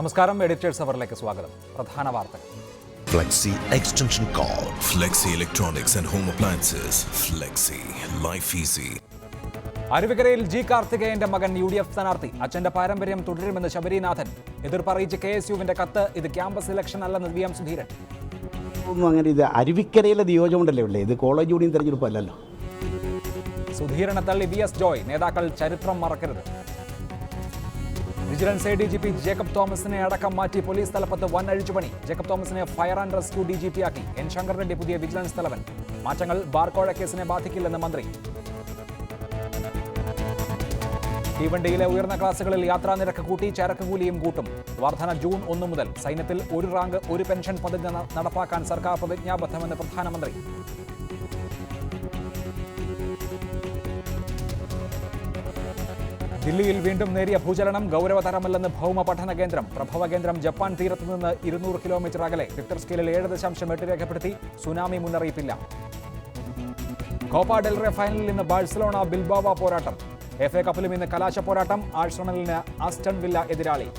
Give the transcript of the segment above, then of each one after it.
നമസ്കാരം, എഡിറ്റേഴ്സ് അവറിലേക്ക് സ്വാഗതം. പ്രധാന വാർത്തകൾ. Flexi Extension Cord, Flexi Electronics and Home Appliances, Flexi Life Easy. അരുവിക്കരയിൽ ജി കാർത്തികേയന്റെ മകൻ UDF സ്ഥാനാർത്ഥി. അച്ഛന്റെ പാരമ്പര്യം തുടരുമെന്ന് ശബരിനാഥൻ. എതിർപ്പറിയിച്ച് KSUവിന്റെ കത്ത്. ഇത് ക്യാമ്പസ് ഇലക്ഷൻ അല്ലെന്ന് VM സുധീരൻ. ഒന്നും അങ്ങനെ ഇത് അരുവിക്കരയിലെ നിയോജകമണ്ടല്ലേ ഉള്ളേ, ഇത് കോളേജ് യൂണിയൻ തെരഞ്ഞെടുപ്പ് അല്ലല്ലോ. സുധീരനെ തള്ളി VS ജോയ്. നേതാക്കൾ ചരിത്രം മറക്കരുത്. വിജിലൻസ് ADGP ജേക്കബ് തോമസിനെ അടക്കം മാറ്റി പോലീസ് തലപ്പത്ത് വൻ അഴിച്ചുപണി. ജേക്കബ് തോമസിനെ ഫയർ ആൻഡ് റെസ്ക്യൂ DGP ആക്കി. N ശങ്കർ പുതിയ വിജിലൻസ് തലവൻ. മാറ്റങ്ങൾ ബാർക്കോഴ കേസിനെ ബാധിക്കില്ലെന്ന് മന്ത്രി. തീവണ്ടിയിലെ ഉയർന്ന ക്ലാസുകളിൽ യാത്രാ നിരക്ക് കൂട്ടി, ചരക്ക് കൂലിയും കൂട്ടും. വർധന ജൂൺ 1 മുതൽ. സൈന്യത്തിൽ ഒരു റാങ്ക് ഒരു പെൻഷൻ പദ്ധതി നടപ്പാക്കാൻ സർക്കാർ പ്രതിജ്ഞാബദ്ധമെന്ന് പ്രധാനമന്ത്രി. ദില്ലിയിൽ വീണ്ടും നേരിയ ഭൂചലനം. ഗൗരവതരമല്ലെന്ന് ഭൗമ പഠന കേന്ദ്രം. പ്രഭവ കേന്ദ്രം ജപ്പാൻ തീരത്ത് നിന്ന് 200 കിലോമീറ്റർ അകലെ. റിക്ടർ സ്കെയിലിൽ 7.8 രേഖപ്പെടുത്തി. സുനാമി മുന്നറിയിപ്പില്ല. കോപ്പ ഡെൽറേ ഫൈനലിൽ ഇന്ന് ബാഴ്സലോണ ബിൽബാവ പോരാട്ടം. FA കപ്പിലും ഇന്ന് കലാശ പോരാട്ടം. ആഴ്സണലിന് ആസ്റ്റൺ വില്ല എതിരാളി.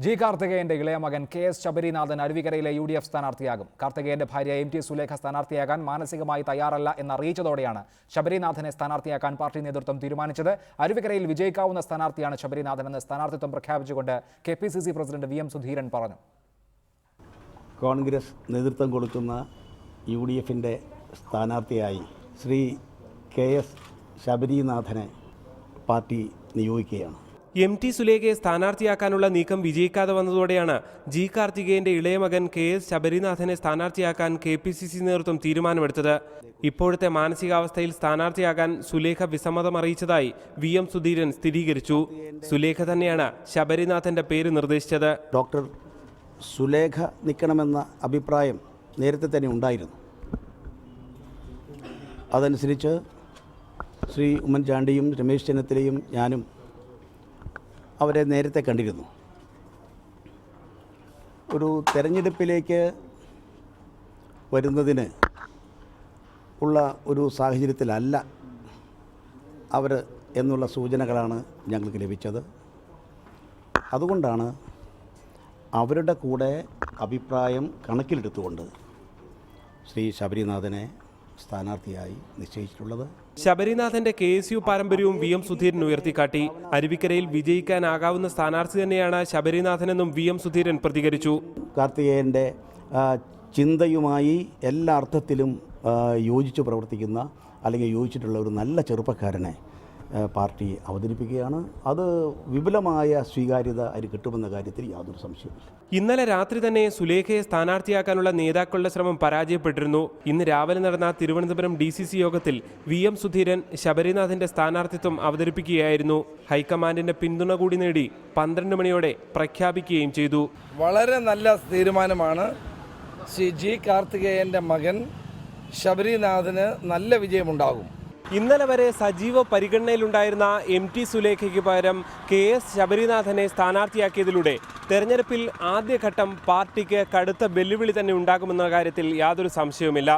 ജി കാർത്തികേയന്റെ ഇളയ മകൻ KS ശബരിനാഥൻ അരുവിക്കരയിലെ UDF സ്ഥാനാർത്ഥിയാകും. കാർത്തികേയന്റെ ഭാര്യ MT സുലേഖ സ്ഥാനാർത്ഥിയാകാൻ മാനസികമായി തയ്യാറല്ല എന്നറിയിച്ചതോടെയാണ് ശബരിനാഥനെ സ്ഥാനാർത്ഥിയാക്കാൻ പാർട്ടി നേതൃത്വം തീരുമാനിച്ചത്. അരുവിക്കരയിൽ വിജയിക്കാവുന്ന സ്ഥാനാർത്ഥിയാണ് ശബരിനാഥനെന്ന് സ്ഥാനാർത്ഥിത്വം പ്രഖ്യാപിച്ചുകൊണ്ട് KPCC പ്രസിഡന്റ് VM സുധീരൻ പറഞ്ഞു. കോൺഗ്രസ് നേതൃത്വം കൊടുക്കുന്ന UDFിൻ്റെ സ്ഥാനാർത്ഥിയായി ശ്രീ KS ശബരിനാഥനെ പാർട്ടി നിയോഗിക്കുകയാണ്. MT സുലേഖയെ സ്ഥാനാർത്ഥിയാക്കാനുള്ള നീക്കം വിജയിക്കാതെ വന്നതോടെയാണ് ജി കാർത്തികേയന്റെ ഇളയ മകൻ KS ശബരിനാഥനെ സ്ഥാനാർത്ഥിയാക്കാൻ KPCC നേതൃത്വം തീരുമാനമെടുത്തത്. ഇപ്പോഴത്തെ മാനസികാവസ്ഥയിൽ സ്ഥാനാർത്ഥിയാകാൻ സുലേഖ വിസമ്മതം അറിയിച്ചതായി VM സുധീരൻ സ്ഥിരീകരിച്ചു. സുലേഖ തന്നെയാണ് ശബരിനാഥന്റെ പേര് നിർദ്ദേശിച്ചത്. ഡോക്ടർ സുലേഖ നിൽക്കണമെന്ന അഭിപ്രായം നേരത്തെ തന്നെ ഉണ്ടായിരുന്നു. അതനുസരിച്ച് ശ്രീ ഉമ്മൻചാണ്ടിയും രമേശ് ചെന്നിത്തലയും ഞാനും അവരെ നേരത്തെ കണ്ടിരുന്നു. ഒരു തെരഞ്ഞെടുപ്പിലേക്ക് വരുന്നതിന് ഉള്ള ഒരു സാഹചര്യത്തിലല്ല അവർ എന്നുള്ള സൂചനകളാണ് ഞങ്ങൾക്ക് ലഭിച്ചത്. അതുകൊണ്ടാണ് അവരുടെ കൂടെ അഭിപ്രായം കണക്കിലെടുത്തുകൊണ്ട് ശ്രീ ശബരിനാഥനെ സ്ഥാനാർത്ഥിയായി നിശ്ചയിച്ചിട്ടുള്ളത്. ശബരിനാഥന്റെ KSU പാരമ്പര്യവും VM സുധീരൻ ഉയർത്തിക്കാട്ടി. അരുവിക്കരയിൽ വിജയിക്കാനാകാവുന്ന സ്ഥാനാർത്ഥി തന്നെയാണ് ശബരിനാഥനെന്നും VM സുധീരൻ പ്രതികരിച്ചു. കാർത്തികേയൻ്റെ ചിന്തയുമായി എല്ലാ അർത്ഥത്തിലും യോജിച്ച് പ്രവർത്തിക്കുന്ന അല്ലെങ്കിൽ യോജിച്ചിട്ടുള്ള ഒരു നല്ല ചെറുപ്പക്കാരനെ പാർട്ടി അവതരിപ്പിക്കുകയാണ്. അത് വിപുലമായ സ്വീകാര്യത അതിന് കിട്ടുമെന്ന കാര്യത്തിൽ യാതൊരു സംശയമില്ല. ഇന്നലെ രാത്രി തന്നെ സുലേഖയെ സ്ഥാനാർത്ഥിയാക്കാനുള്ള നേതാക്കളുടെ ശ്രമം പരാജയപ്പെട്ടിരുന്നു. ഇന്ന് രാവിലെ നടന്ന തിരുവനന്തപുരം DCC യോഗത്തിൽ VM സുധീരൻ ശബരിനാഥന്റെ സ്ഥാനാർത്ഥിത്വം അവതരിപ്പിക്കുകയായിരുന്നു. ഹൈക്കമാൻഡിന്റെ പിന്തുണ കൂടി നേടി 12 മണിയോടെ പ്രഖ്യാപിക്കുകയും ചെയ്തു. വളരെ നല്ല തീരുമാനമാണ്. ശ്രീ ജി കാർത്തികേയന്റെ മകൻ ശബരിനാഥന് നല്ല വിജയമുണ്ടാകും. ഇന്നലെ വരെ സജീവ പരിഗണനയിലുണ്ടായിരുന്ന MT സുലേഖയ്ക്ക് പകരം KS ശബരിനാഥനെ സ്ഥാനാർത്ഥിയാക്കിയതിലൂടെ തെരഞ്ഞെടുപ്പിൽ ആദ്യഘട്ടം പാർട്ടിക്ക് കടുത്ത വെല്ലുവിളി തന്നെ ഉണ്ടാകുമെന്ന കാര്യത്തിൽ യാതൊരു സംശയവുമില്ല.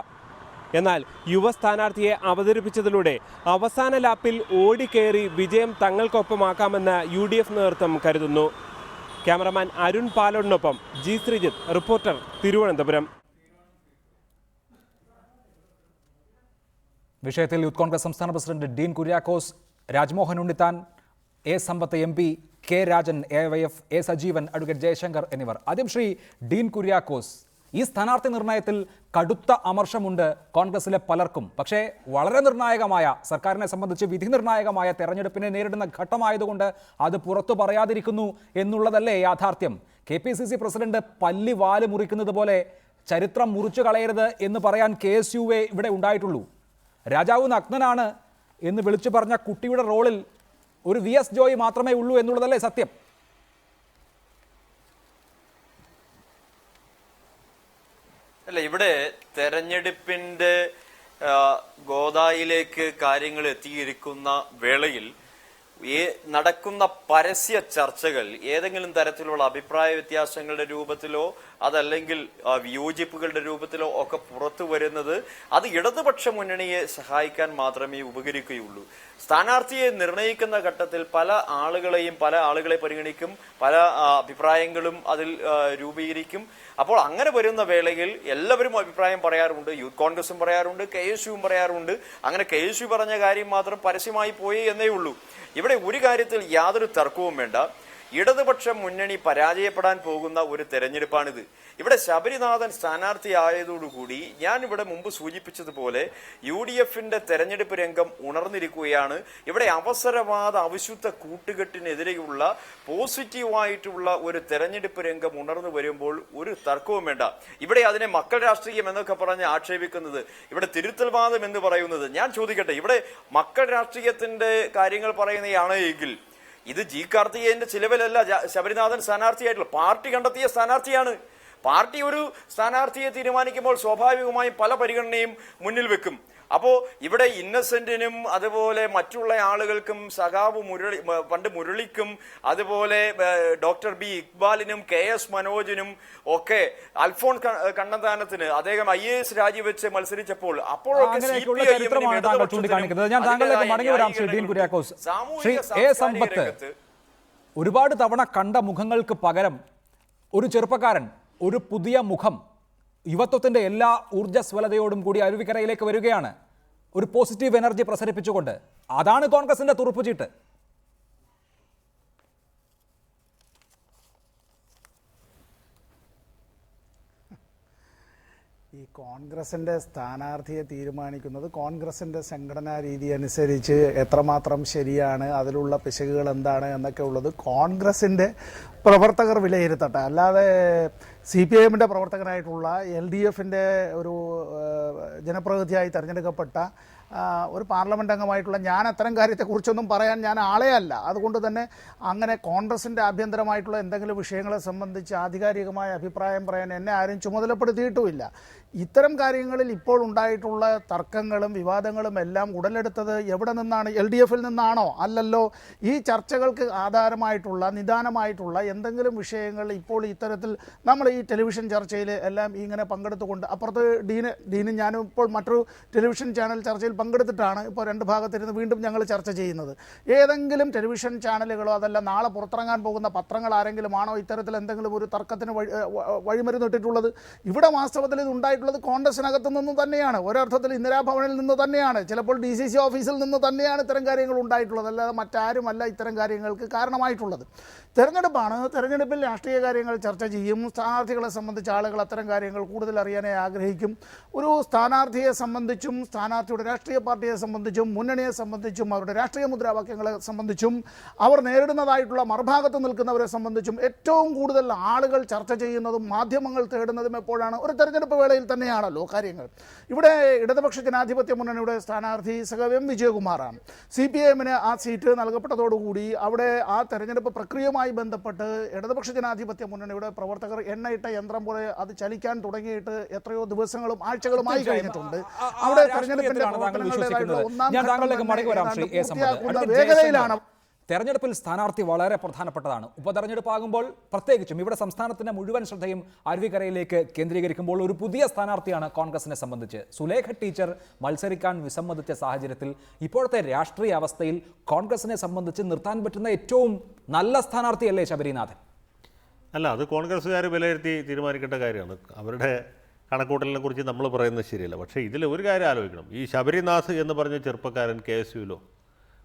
എന്നാൽ യുവ സ്ഥാനാർത്ഥിയെ അവതരിപ്പിച്ചതിലൂടെ അവസാന ലാപ്പിൽ ഓടിക്കയറി വിജയം തങ്ങൾക്കൊപ്പമാക്കാമെന്ന് UDF നേതൃത്വം കരുതുന്നു. ക്യാമറമാൻ അരുൺ പാലോടിനൊപ്പം G ശ്രീജിത്ത്, റിപ്പോർട്ടർ, തിരുവനന്തപുരം. വിഷയത്തിൽ യൂത്ത് കോൺഗ്രസ് സംസ്ഥാന president Dean Kuriakose, Rajmohan Unnithan, A Sampath MP, K Rajan, AYF, A Sajeevan, advocate Jayashankar എന്നിവർ. ആദ്യം ശ്രീ ഡീൻ കുര്യാക്കോസ്, ഈ സ്ഥാനാർത്ഥി നിർണയത്തിൽ കടുത്ത അമർഷമുണ്ട് കോൺഗ്രസിലെ പലർക്കും. പക്ഷേ വളരെ നിർണായകമായ, സർക്കാരിനെ സംബന്ധിച്ച് വിധി നിർണായകമായ തെരഞ്ഞെടുപ്പിനെ നേരിടുന്ന ഘട്ടമായതുകൊണ്ട് അത് പുറത്തു പറയാതിരിക്കുന്നു എന്നുള്ളതല്ലേ യാഥാർത്ഥ്യം? KPCC പ്രസിഡന്റ് പല്ലി വാല് മുറിക്കുന്നത് പോലെ ചരിത്രം മുറിച്ചു കളയരുത് എന്ന് പറയാൻ KSUവേ ഇവിടെ ഉണ്ടായിട്ടുള്ളൂ. രാജാവ് നഗ്നനാണ് എന്ന് വിളിച്ചു പറഞ്ഞ കുട്ടിയുടെ റോളിൽ ഒരു VS ജോയ് മാത്രമേ ഉള്ളൂ എന്നുള്ളതല്ലേ സത്യം? അല്ല, ഇവിടെ തെരഞ്ഞെടുപ്പിന്റെ ഗോദായിലേക്ക് കാര്യങ്ങൾ എത്തിയിരിക്കുന്ന വേളയിൽ നടക്കുന്ന പരസ്യ ചർച്ചകൾ ഏതെങ്കിലും തരത്തിലുള്ള അഭിപ്രായ വ്യത്യാസങ്ങളുടെ രൂപത്തിലോ അതല്ലെങ്കിൽ വിയോജിപ്പുകളുടെ രൂപത്തിലോ ഒക്കെ പുറത്തു വരുന്നത് അത് ഇടതുപക്ഷ മുന്നണിയെ സഹായിക്കാൻ മാത്രമേ ഉപകരിക്കുകയുള്ളൂ. സ്ഥാനാർത്ഥിയെ നിർണയിക്കുന്ന ഘട്ടത്തിൽ പല ആളുകളെ പരിഗണിക്കും, പല അഭിപ്രായങ്ങളും അതിൽ രൂപീകരിക്കും. അപ്പോൾ അങ്ങനെ വരുന്ന വേളയിൽ എല്ലാവരും അഭിപ്രായം പറയാറുണ്ട്. യൂത്ത് കോൺഗ്രസും പറയാറുണ്ട്, KSUവും പറയാറുണ്ട്. അങ്ങനെ KSU പറഞ്ഞ കാര്യം മാത്രം പരസ്യമായി പോയി എന്നേ ഉള്ളൂ. ഇവിടെ ഒരു കാര്യത്തിൽ യാതൊരു തർക്കവും വേണ്ട. ഇടതുപക്ഷ മുന്നണി പരാജയപ്പെടാൻ പോകുന്ന ഒരു തെരഞ്ഞെടുപ്പാണിത്. ഇവിടെ ശബരിനാഥൻ സ്ഥാനാർത്ഥിയായതോടുകൂടി ഞാൻ ഇവിടെ മുമ്പ് സൂചിപ്പിച്ചതുപോലെ UDFന്റെ തെരഞ്ഞെടുപ്പ് രംഗം ഉണർന്നിരിക്കുകയാണ്. ഇവിടെ അവസരവാദ അവിശുദ്ധ കൂട്ടുകെട്ടിനെതിരെയുള്ള പോസിറ്റീവായിട്ടുള്ള ഒരു തെരഞ്ഞെടുപ്പ് രംഗം ഉണർന്നു വരുമ്പോൾ ഒരു തർക്കവും വേണ്ട. ഇവിടെ അതിനെ മക്കൾ രാഷ്ട്രീയം എന്നൊക്കെ പറഞ്ഞ് ആക്ഷേപിക്കുന്നത്, ഇവിടെ തിരുത്തൽവാദം എന്ന് പറയുന്നത്, ഞാൻ ചോദിക്കട്ടെ, ഇവിടെ മക്കൾ രാഷ്ട്രീയത്തിന്റെ കാര്യങ്ങൾ പറയുന്നതാണ് എങ്കിൽ ഇത് ജി കാർത്തികേയന്റെ ചിലവിലല്ല ശബരിനാഥൻ സ്ഥാനാർത്ഥിയായിട്ടുള്ള, പാർട്ടി കണ്ടെത്തിയ സ്ഥാനാർത്ഥിയാണ്. പാർട്ടി ഒരു സ്ഥാനാർത്ഥിയെ തീരുമാനിക്കുമ്പോൾ സ്വാഭാവികമായും പല പരിഗണനയും മുന്നിൽ വെക്കും. അപ്പോ ഇവിടെ ഇന്നസെന്റിനും അതുപോലെ മറ്റുള്ള ആളുകൾക്കും സഖാവ് പണ്ട് മുരളിക്കും അതുപോലെ ഡോക്ടർ ബി ഇക്ബാലിനും KS മനോജിനും ഒക്കെ അൽഫോൺസ് കണ്ണന്താനത്തിന് അദ്ദേഹം IAS രാജിവെച്ച് മത്സരിച്ചപ്പോൾ അപ്പോഴൊക്കെ ഒരുപാട് തവണ കണ്ട മുഖങ്ങൾക്ക് പകരം ഒരു ചെറുപ്പക്കാരൻ, ഒരു പുതിയ മുഖം യുവത്വത്തിന്റെ എല്ലാ ഊർജ്ജസ്വലതയോടും കൂടി അരുവിക്കരയിലേക്ക് വരികയാണ്, ഒരു പോസിറ്റീവ് എനർജി പ്രസരിപ്പിച്ചുകൊണ്ട്. അതാണ് കോൺഗ്രസിന്റെ തുറുപ്പുചീട്ട്. ഈ കോൺഗ്രസിൻ്റെ സ്ഥാനാർത്ഥിയെ തീരുമാനിക്കുന്നത് കോൺഗ്രസിൻ്റെ സംഘടനാ രീതി അനുസരിച്ച് എത്രമാത്രം ശരിയാണ്, അതിലുള്ള പിശകുകൾ എന്താണ് എന്നൊക്കെ ഉള്ളത് കോൺഗ്രസിൻ്റെ പ്രവർത്തകർ വിലയിരുത്തട്ടെ. അല്ലാതെ CPIMൻ്റെ പ്രവർത്തകനായിട്ടുള്ള LDFൻ്റെ ഒരു ജനപ്രതിനിധിയായി തിരഞ്ഞെടുക്കപ്പെട്ട ഒരു പാർലമെന്റ് അംഗമായിട്ടുള്ള ഞാൻ അത്തരം കാര്യത്തെക്കുറിച്ചൊന്നും പറയാൻ ഞാൻ ആളെ അല്ല. അതുകൊണ്ട് തന്നെ അങ്ങനെ കോൺഗ്രസിൻ്റെ ആഭ്യന്തരമായിട്ടുള്ള എന്തെങ്കിലും വിഷയങ്ങളെ സംബന്ധിച്ച് ആധികാരികമായ അഭിപ്രായം പറയാൻ എന്നെ ആരും ചുമതലപ്പെടുത്തിയിട്ടുമില്ല. ഇത്തരം കാര്യങ്ങളിൽ ഇപ്പോൾ ഉണ്ടായിട്ടുള്ള തർക്കങ്ങളും വിവാദങ്ങളും എല്ലാം ഉടലെടുത്തത് എവിടെ നിന്നാണ്? LDFിൽ നിന്നാണോ? അല്ലല്ലോ. ഈ ചർച്ചകൾക്ക് ആധാരമായിട്ടുള്ള നിദാനമായിട്ടുള്ള എന്തെങ്കിലും വിഷയങ്ങൾ ഇപ്പോൾ ഇത്തരത്തിൽ നമ്മൾ ഈ ടെലിവിഷൻ ചർച്ചയിൽ എല്ലാം ഇങ്ങനെ പങ്കെടുത്തുകൊണ്ട്, അപ്പുറത്ത് ഡീനും ഞാനും ഇപ്പോൾ മറ്റൊരു ടെലിവിഷൻ ചാനൽ ചർച്ചയിൽ പങ്കെടുത്തിട്ടാണ് ഇപ്പോൾ രണ്ട് ഭാഗത്തിരുന്ന് വീണ്ടും ഞങ്ങൾ ചർച്ച ചെയ്യുന്നത്. ഏതെങ്കിലും ടെലിവിഷൻ ചാനലുകളോ അതല്ല നാളെ പുറത്തിറങ്ങാൻ പോകുന്ന പത്രങ്ങൾ ആരെങ്കിലും ആണോ ഇത്തരത്തിൽ എന്തെങ്കിലും ഒരു തർക്കത്തിന് വഴിമരുന്നിട്ടിട്ടുള്ളത്? ഇവിടെ വാസ്തവത്തിൽ ഇത് ഉണ്ടായിട്ടുള്ളത് കോൺഗ്രസിനകത്ത് നിന്ന് തന്നെയാണ്. ഒരർത്ഥത്തിൽ ഇന്ദിരാഭവനിൽ നിന്ന് തന്നെയാണ്, ചിലപ്പോൾ DCC ഓഫീസിൽ നിന്ന് തന്നെയാണ് ഇത്തരം കാര്യങ്ങൾ ഉണ്ടായിട്ടുള്ളത്. അല്ലാതെ മറ്റാരുമല്ല ഇത്തരം കാര്യങ്ങൾക്ക് കാരണമായിട്ടുള്ളത്. തെരഞ്ഞെടുപ്പാണ്. തെരഞ്ഞെടുപ്പിൽ രാഷ്ട്രീയ കാര്യങ്ങൾ ചർച്ച ചെയ്യും. സ്ഥാനാർത്ഥികളെ സംബന്ധിച്ച് ആളുകൾ അത്തരം കാര്യങ്ങൾ കൂടുതൽ അറിയാനേ ആഗ്രഹിക്കും. ഒരു സ്ഥാനാർത്ഥിയെ സംബന്ധിച്ചും സ്ഥാനാർത്ഥിയുടെ രാഷ്ട്രീയ പാർട്ടിയെ സംബന്ധിച്ചും മുന്നണിയെ സംബന്ധിച്ചും അവരുടെ രാഷ്ട്രീയ മുദ്രാവാക്യങ്ങളെ സംബന്ധിച്ചും അവർ നേരിടുന്നതായിട്ടുള്ള മറുഭാഗത്ത് നിൽക്കുന്നവരെ സംബന്ധിച്ചും ഏറ്റവും കൂടുതൽ ആളുകൾ ചർച്ച ചെയ്യുന്നതും മാധ്യമങ്ങൾ തേടുന്നതും എപ്പോഴാണ്? ഒരു തെരഞ്ഞെടുപ്പ് വേളയിൽ തന്നെയാണല്ലോ കാര്യങ്ങൾ. ഇവിടെ ഇടതുപക്ഷ ജനാധിപത്യ മുന്നണിയുടെ സ്ഥാനാർത്ഥി സഖാവ് M വിജയകുമാറാണ്. CPIMന് ആ സീറ്റ് നൽകപ്പെട്ടതോടുകൂടി അവിടെ ആ തെരഞ്ഞെടുപ്പ് പ്രക്രിയയുമായി ബന്ധപ്പെട്ട് ഇടതുപക്ഷ ജനാധിപത്യ മുന്നണിയുടെ പ്രവർത്തകർ എണ്ണയിട്ട യന്ത്രം പോലെ അത് ചലിക്കാൻ തുടങ്ങിയിട്ട് എത്രയോ ദിവസങ്ങളും ആഴ്ചകളുമായി കഴിഞ്ഞിട്ടുണ്ട്. അവിടെ തെരഞ്ഞെടുപ്പിന്റെ വേഗതയിലാണ്. തെരഞ്ഞെടുപ്പിൽ സ്ഥാനാർത്ഥി വളരെ പ്രധാനപ്പെട്ടതാണ്. ഉപതെരഞ്ഞെടുപ്പാകുമ്പോൾ പ്രത്യേകിച്ചും ഇവിടെ സംസ്ഥാനത്തിന്റെ മുഴുവൻ ശ്രദ്ധയും അരുവിക്കരയിലേക്ക് കേന്ദ്രീകരിക്കുമ്പോൾ ഒരു പുതിയ സ്ഥാനാർത്ഥിയാണ് കോൺഗ്രസിനെ സംബന്ധിച്ച്. സുലേഖ ടീച്ചർ മത്സരിക്കാൻ വിസമ്മതിച്ച സാഹചര്യത്തിൽ ഇപ്പോഴത്തെ രാഷ്ട്രീയ അവസ്ഥയിൽ കോൺഗ്രസിനെ സംബന്ധിച്ച് നിർത്താൻ പറ്റുന്ന ഏറ്റവും നല്ല സ്ഥാനാർത്ഥിയല്ലേ ശബരിനാഥൻ? അല്ല, അത് കോൺഗ്രസ്സുകാർ വിലയിരുത്തി തീരുമാനിക്കേണ്ട കാര്യമാണ്. അവരുടെ കണക്കൂട്ടലിനെ കുറിച്ച് നമ്മൾ പറയുന്നത് ശരിയല്ല. പക്ഷേ ഇതിൽ ഒരു കാര്യം ആലോചിക്കണം. ഈ ശബരിനാഥ് എന്ന് പറഞ്ഞ ചെറുപ്പക്കാരൻ KSUവിലോ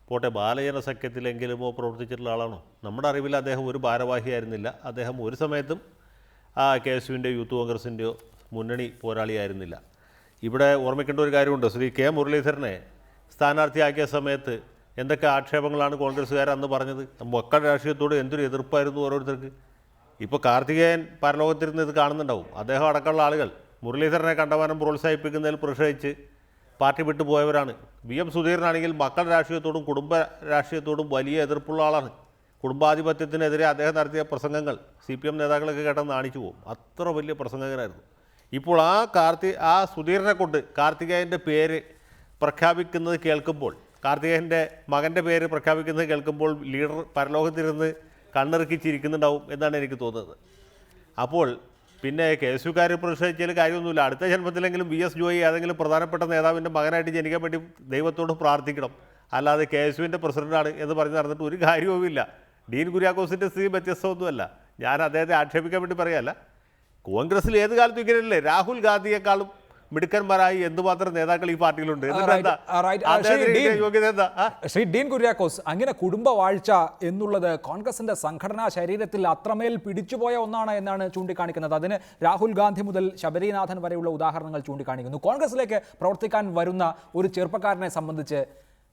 പോട്ടെ ബാലജന സഖ്യത്തിലെങ്കിലുമോ പ്രവർത്തിച്ചിട്ടുള്ള ആളാണോ? നമ്മുടെ അറിവിൽ അദ്ദേഹം ഒരു ഭാരവാഹിയായിരുന്നില്ല. അദ്ദേഹം ഒരു സമയത്തും KSUവിൻ്റെയോ യൂത്ത് കോൺഗ്രസിൻ്റെയോ മുന്നണി പോരാളിയായിരുന്നില്ല. ഇവിടെ ഓർമ്മിക്കേണ്ട ഒരു കാര്യമുണ്ട്. ശ്രീ K മുരളീധരനെ സ്ഥാനാർത്ഥിയാക്കിയ സമയത്ത് എന്തൊക്കെ ആക്ഷേപങ്ങളാണ് കോൺഗ്രസ്സുകാർ അന്ന് പറഞ്ഞത്? മക്കളുടെ രാഷ്ട്രീയത്തോട് എന്തൊരു എതിർപ്പായിരുന്നു ഓരോരുത്തർക്ക്. ഇപ്പോൾ കാർത്തികേയൻ പരലോകത്തിരുന്ന് ഇത് കാണുന്നുണ്ടാവും. അദ്ദേഹം അടക്കമുള്ള ആളുകൾ മുരളീധരനെ കണ്ടമാനം പ്രോത്സാഹിപ്പിക്കുന്നതിൽ പ്രതിഷേധിച്ച് പാർട്ടി വിട്ടു പോയവരാണ്. VM സുധീരനാണെങ്കിൽ മക്കളുടെ രാഷ്ട്രീയത്തോടും കുടുംബ രാഷ്ട്രീയത്തോടും വലിയ എതിർപ്പുള്ള ആളാണ്. കുടുംബാധിപത്യത്തിനെതിരെ അദ്ദേഹം നടത്തിയ പ്രസംഗങ്ങൾ CPM നേതാക്കളൊക്കെ കേട്ടെന്ന് കാണിച്ചു പോകും. അത്ര വലിയ പ്രസംഗകനായിരുന്നു. ഇപ്പോൾ ആ സുധീരനെ കൊണ്ട് കാർത്തികേയൻ്റെ പേര് പ്രഖ്യാപിക്കുന്നത് കേൾക്കുമ്പോൾ കാർത്തികേയൻ്റെ മകൻ്റെ പേര് പ്രഖ്യാപിക്കുന്നത് കേൾക്കുമ്പോൾ ലീഡർ പരലോകത്തിരുന്ന് കണ്ണിറുക്കിച്ചിരിക്കുന്നുണ്ടാവും എന്നാണ് എനിക്ക് തോന്നുന്നത്. അപ്പോൾ പിന്നെ കെ എസ് യുക്കാർ പ്രതിഷേധിച്ചാൽ കാര്യമൊന്നുമില്ല. അടുത്ത ജന്മത്തിലെങ്കിലും വി എസ് ജോയി ഏതെങ്കിലും പ്രധാനപ്പെട്ട നേതാവിൻ്റെ മകനായിട്ട് ജനിക്കാൻ വേണ്ടി ദൈവത്തോട് പ്രാർത്ഥിക്കണം. അല്ലാതെ കെ എസ് യുവിൻ്റെ പ്രസിഡൻ്റാണ് എന്ന് പറഞ്ഞ് നടന്നിട്ട് ഒരു കാര്യവുമില്ല. ഡീൻ കുര്യാക്കോസിൻ്റെ സ്ഥിതി വ്യത്യസ്തമൊന്നുമല്ല. ഞാൻ അദ്ദേഹത്തെ ആക്ഷേപിക്കാൻ വേണ്ടി പറയല്ല. കോൺഗ്രസ്സിൽ ഏത് കാലത്തും ഇങ്ങനെയല്ലേ? രാഹുൽ ഗാന്ധിയെക്കാളും മിടുക്കന്മാരായി എന്തുമാത്രം നേതാക്കൾ ഈ പാർട്ടിയിലുണ്ട്. യോഗ്യത എന്താ? ശ്രീ ഡീൻ കുര്യാക്കോസ്, അങ്ങനെ കുടുംബവാഴ്ച എന്നുള്ളത് കോൺഗ്രസിന്റെ സംഘടനാ ശരീരത്തിൽ അത്രമേൽ പിടിച്ചുപോയ ഒന്നാണ് എന്നാണ് ചൂണ്ടിക്കാണിക്കുന്നത്. അതിന് രാഹുൽ ഗാന്ധി മുതൽ ശബരിനാഥൻ വരെയുള്ള ഉദാഹരണങ്ങൾ ചൂണ്ടിക്കാണിക്കുന്നു. കോൺഗ്രസിലേക്ക് പ്രവർത്തിക്കാൻ വരുന്ന ഒരു ചെറുപ്പക്കാരനെ സംബന്ധിച്ച്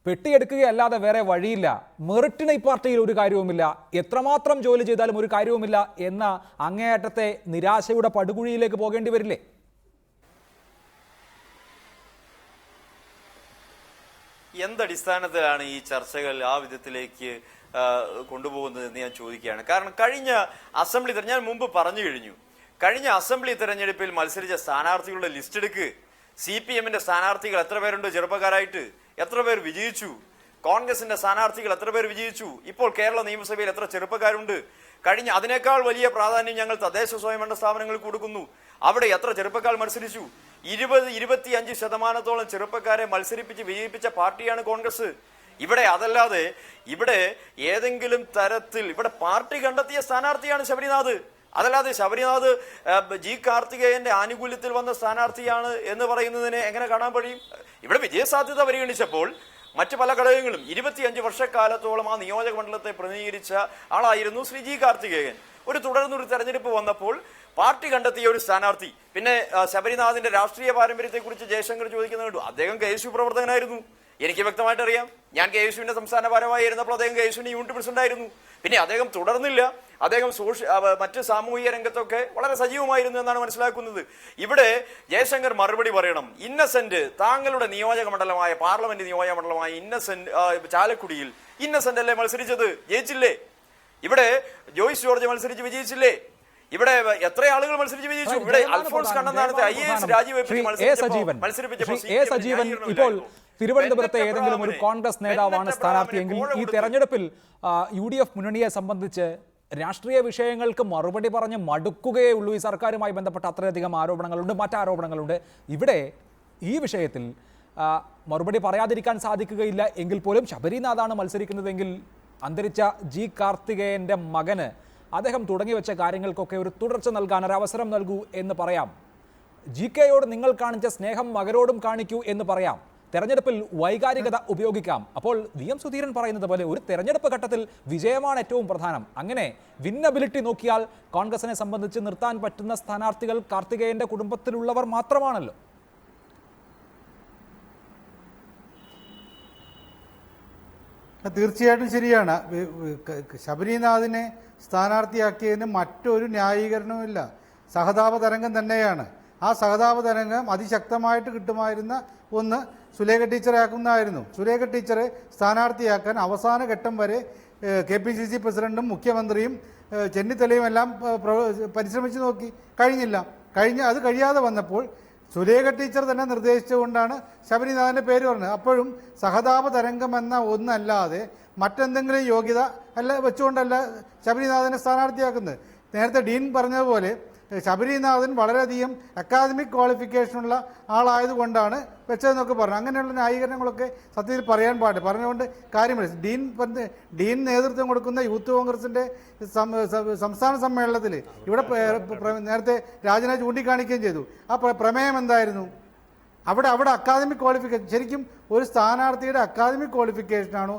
പെട്ടിയെടുക്കുകയല്ലാതെ വേറെ വഴിയില്ല. മെറിറ്റിന് ഈ പാർട്ടിയിൽ ഒരു കാര്യവുമില്ല, എത്രമാത്രം ജോലി ചെയ്താലും ഒരു കാര്യവുമില്ല എന്ന അങ്ങേയറ്റത്തെ നിരാശയുടെ പടുകുഴിയിലേക്ക് പോകേണ്ടി വരില്ലേ? എന്തടിസ്ഥാനത്തിലാണ് ഈ ചർച്ചകൾ ആ വിധത്തിലേക്ക് കൊണ്ടുപോകുന്നത് എന്ന് ഞാൻ ചോദിക്കുകയാണ്. കാരണം കഴിഞ്ഞ അസംബ്ലി ഞാൻ മുമ്പ് പറഞ്ഞു കഴിഞ്ഞു, കഴിഞ്ഞ അസംബ്ലി തെരഞ്ഞെടുപ്പിൽ മത്സരിച്ച സ്ഥാനാർത്ഥികളുടെ ലിസ്റ്റ് എടുക്ക്. CPM-ന്റെ സ്ഥാനാർത്ഥികൾ എത്ര പേരുണ്ട് ചെറുപ്പക്കാരായിട്ട്? എത്ര പേർ വിജയിച്ചു? കോൺഗ്രസിന്റെ സ്ഥാനാർത്ഥികൾ എത്ര പേർ വിജയിച്ചു? ഇപ്പോൾ കേരള നിയമസഭയിൽ എത്ര ചെറുപ്പക്കാരുണ്ട്? അതിനേക്കാൾ വലിയ പ്രാധാന്യം ഞങ്ങൾ തദ്ദേശ സ്വയംഭരണ സ്ഥാപനങ്ങൾക്ക് കൊടുക്കുന്നു. അവിടെ എത്ര ചെറുപ്പക്കാർ മത്സരിച്ചു? 20-25% ചെറുപ്പക്കാരെ മത്സരിപ്പിച്ച് വിജയിപ്പിച്ച പാർട്ടിയാണ് കോൺഗ്രസ്. ഇവിടെ അതല്ലാതെ ഇവിടെ ഏതെങ്കിലും തരത്തിൽ ഇവിടെ പാർട്ടി കണ്ടെത്തിയ സ്ഥാനാർത്ഥിയാണ് ശബരിനാഥ്. അതല്ലാതെ ശബരിനാഥ് ജി കാർത്തികേയന്റെ ആനുകൂല്യത്തിൽ വന്ന സ്ഥാനാർത്ഥിയാണ് എന്ന് പറയുന്നതിനെ എങ്ങനെ കാണാൻ കഴിയും? ഇവിടെ വിജയസാധ്യത പരിഗണിച്ചപ്പോൾ മറ്റു പല ഘടകങ്ങളും 25 വർഷക്കാലത്തോളം ആ നിയോജക മണ്ഡലത്തെ പ്രതിനിധീകരിച്ച ആളായിരുന്നു ശ്രീ ജി കാർത്തികേയൻ. തുടർന്നൊരു തെരഞ്ഞെടുപ്പ് വന്നപ്പോൾ പാർട്ടി കണ്ടെത്തിയ ഒരു സ്ഥാനാർത്ഥി. പിന്നെ ശബരിനാഥിന്റെ രാഷ്ട്രീയ പാരമ്പര്യത്തെ കുറിച്ച് ജയശങ്കർ ചോദിക്കുന്നത് കണ്ടു. അദ്ദേഹം KSU പ്രവർത്തകനായിരുന്നു, എനിക്ക് വ്യക്തമായിട്ട് അറിയാം. ഞാൻ KSUവിന്റെ സംസ്ഥാന ഭാരവാഹിയായിരുന്നപ്പോൾ അദ്ദേഹം KSUവിന്റെ യൂണിറ്റ് പ്രസിഡന്റ് ആയിരുന്നു. പിന്നെ അദ്ദേഹം തുടർന്നില്ല. അദ്ദേഹം മറ്റ് സാമൂഹിക രംഗത്തൊക്കെ വളരെ സജീവമായിരുന്നു എന്നാണ് മനസ്സിലാക്കുന്നത്. ഇവിടെ ജയശങ്കർ മറുപടി പറയണം. ഇന്നസെന്റ് താങ്കളുടെ നിയോജക മണ്ഡലമായ പാർലമെന്റ് നിയോജക മണ്ഡലമായ ഇന്നസെന്റ് ചാലക്കുടിയിൽ ഇന്നസെന്റ് അല്ലേ മത്സരിച്ചത്? ജയിച്ചില്ലേ? ഇവിടെ ജോയ്സ് ജോർജ് മത്സരിച്ച് വിജയിച്ചില്ലേ? ഇവിടെ എത്ര ആളുകൾ മത്സരിച്ച് വിജയിച്ചു? ഇവിടെ അൽഫോൺസ് കണ്ണന്താനത്തെ IAS രാജിവെപ്പിച്ച് സജീവൻ ഇപ്പോൾ തിരുവനന്തപുരത്തെ ഏതെങ്കിലും ഒരു കോൺഗ്രസ് നേതാവാണ് സ്ഥാനാർത്ഥിയെങ്കിൽ ഈ തെരഞ്ഞെടുപ്പിൽ UDF മുന്നണിയെ സംബന്ധിച്ച് രാഷ്ട്രീയ വിഷയങ്ങൾക്ക് മറുപടി പറഞ്ഞ് മടുക്കുകയേ ഉള്ളൂ. ഈ സർക്കാരുമായി ബന്ധപ്പെട്ട അത്രയധികം ആരോപണങ്ങളുണ്ട്, മറ്റാരോപണങ്ങളുണ്ട്. ഇവിടെ ഈ വിഷയത്തിൽ മറുപടി പറയാതിരിക്കാൻ സാധിക്കുകയില്ല. എങ്കിൽ പോലും ശബരിനാഥാണ് മത്സരിക്കുന്നതെങ്കിൽ അന്തരിച്ച ജി കാർത്തികേയന്റെ മകന് അദ്ദേഹം തുടങ്ങി വെച്ച കാര്യങ്ങൾക്കൊക്കെ ഒരു തുടർച്ച നൽകാൻ ഒരു അവസരം നൽകൂ എന്ന് പറയാം. GK-യോട് നിങ്ങൾ കാണിച്ച സ്നേഹം മകനോടും കാണിക്കൂ എന്ന് പറയാം. തെരഞ്ഞെടുപ്പിൽ വൈകാരികത ഉപയോഗിക്കാം. അപ്പോൾ VM സുധീരൻ പറയുന്നത് പോലെ ഒരു തെരഞ്ഞെടുപ്പ് ഘട്ടത്തിൽ വിജയമാണ് ഏറ്റവും പ്രധാനം. അങ്ങനെ വിന്നബിലിറ്റി നോക്കിയാൽ കോൺഗ്രസിനെ സംബന്ധിച്ച് നിർത്താൻ പറ്റുന്ന സ്ഥാനാർത്ഥികൾ കാർത്തികേയന്റെ കുടുംബത്തിലുള്ളവർ മാത്രമാണല്ലോ. തീർച്ചയായിട്ടും ശരിയാണ്. ശബരിനാഥിനെ സ്ഥാനാർത്ഥിയാക്കിയതിന് മറ്റൊരു ന്യായീകരണവുമില്ല. സഹതാപ തരംഗം തന്നെയാണ്. ആ സഹതാപ തരംഗം അതിശക്തമായിട്ട് കിട്ടുമായിരുന്ന ഒന്ന് സുലേഖ ടീച്ചറെ ആക്കുന്നതായിരുന്നു. സുലേഖ ടീച്ചറെ സ്ഥാനാർത്ഥിയാക്കാൻ അവസാന ഘട്ടം വരെ KPCC പ്രസിഡന്റും മുഖ്യമന്ത്രിയും ചെന്നിത്തലയും എല്ലാം പരിശ്രമിച്ചു നോക്കി, കഴിഞ്ഞില്ല. അത് കഴിയാതെ വന്നപ്പോൾ സുലേഖ ടീച്ചർ തന്നെ നിർദ്ദേശിച്ചുകൊണ്ടാണ് ശബരിനാഥൻ്റെ പേര് പറഞ്ഞത്. അപ്പോഴും സഹതാപ തരംഗം എന്ന ഒന്നല്ലാതെ മറ്റെന്തെങ്കിലും യോഗ്യത വെച്ചുകൊണ്ടല്ല ശബരിനാഥനെ സ്ഥാനാർത്ഥിയാക്കുന്നത്. നേരത്തെ ഡീൻ പറഞ്ഞതുപോലെ ശബരിനാഥൻ വളരെയധികം അക്കാദമിക് ക്വാളിഫിക്കേഷനുള്ള ആളായതുകൊണ്ടാണ് വെച്ചതെന്നൊക്കെ പറഞ്ഞു. അങ്ങനെയുള്ള ന്യായീകരണങ്ങളൊക്കെ സത്യത്തിൽ പറയാൻ പറഞ്ഞുകൊണ്ട് കാര്യമില്ല. ഡീൻ നേതൃത്വം കൊടുക്കുന്ന യൂത്ത് കോൺഗ്രസിൻ്റെ സംസ്ഥാന സമ്മേളനത്തിൽ ഇവിടെ നേരത്തെ രാജനെ ചൂണ്ടിക്കാണിക്കുകയും ചെയ്തു. ആ പ്രമേയം എന്തായിരുന്നു? അവിടെ അക്കാദമിക് ക്വാളിഫിക്കേഷൻ, ശരിക്കും ഒരു സ്ഥാനാർത്ഥിയുടെ അക്കാദമിക് ക്വാളിഫിക്കേഷനാണോ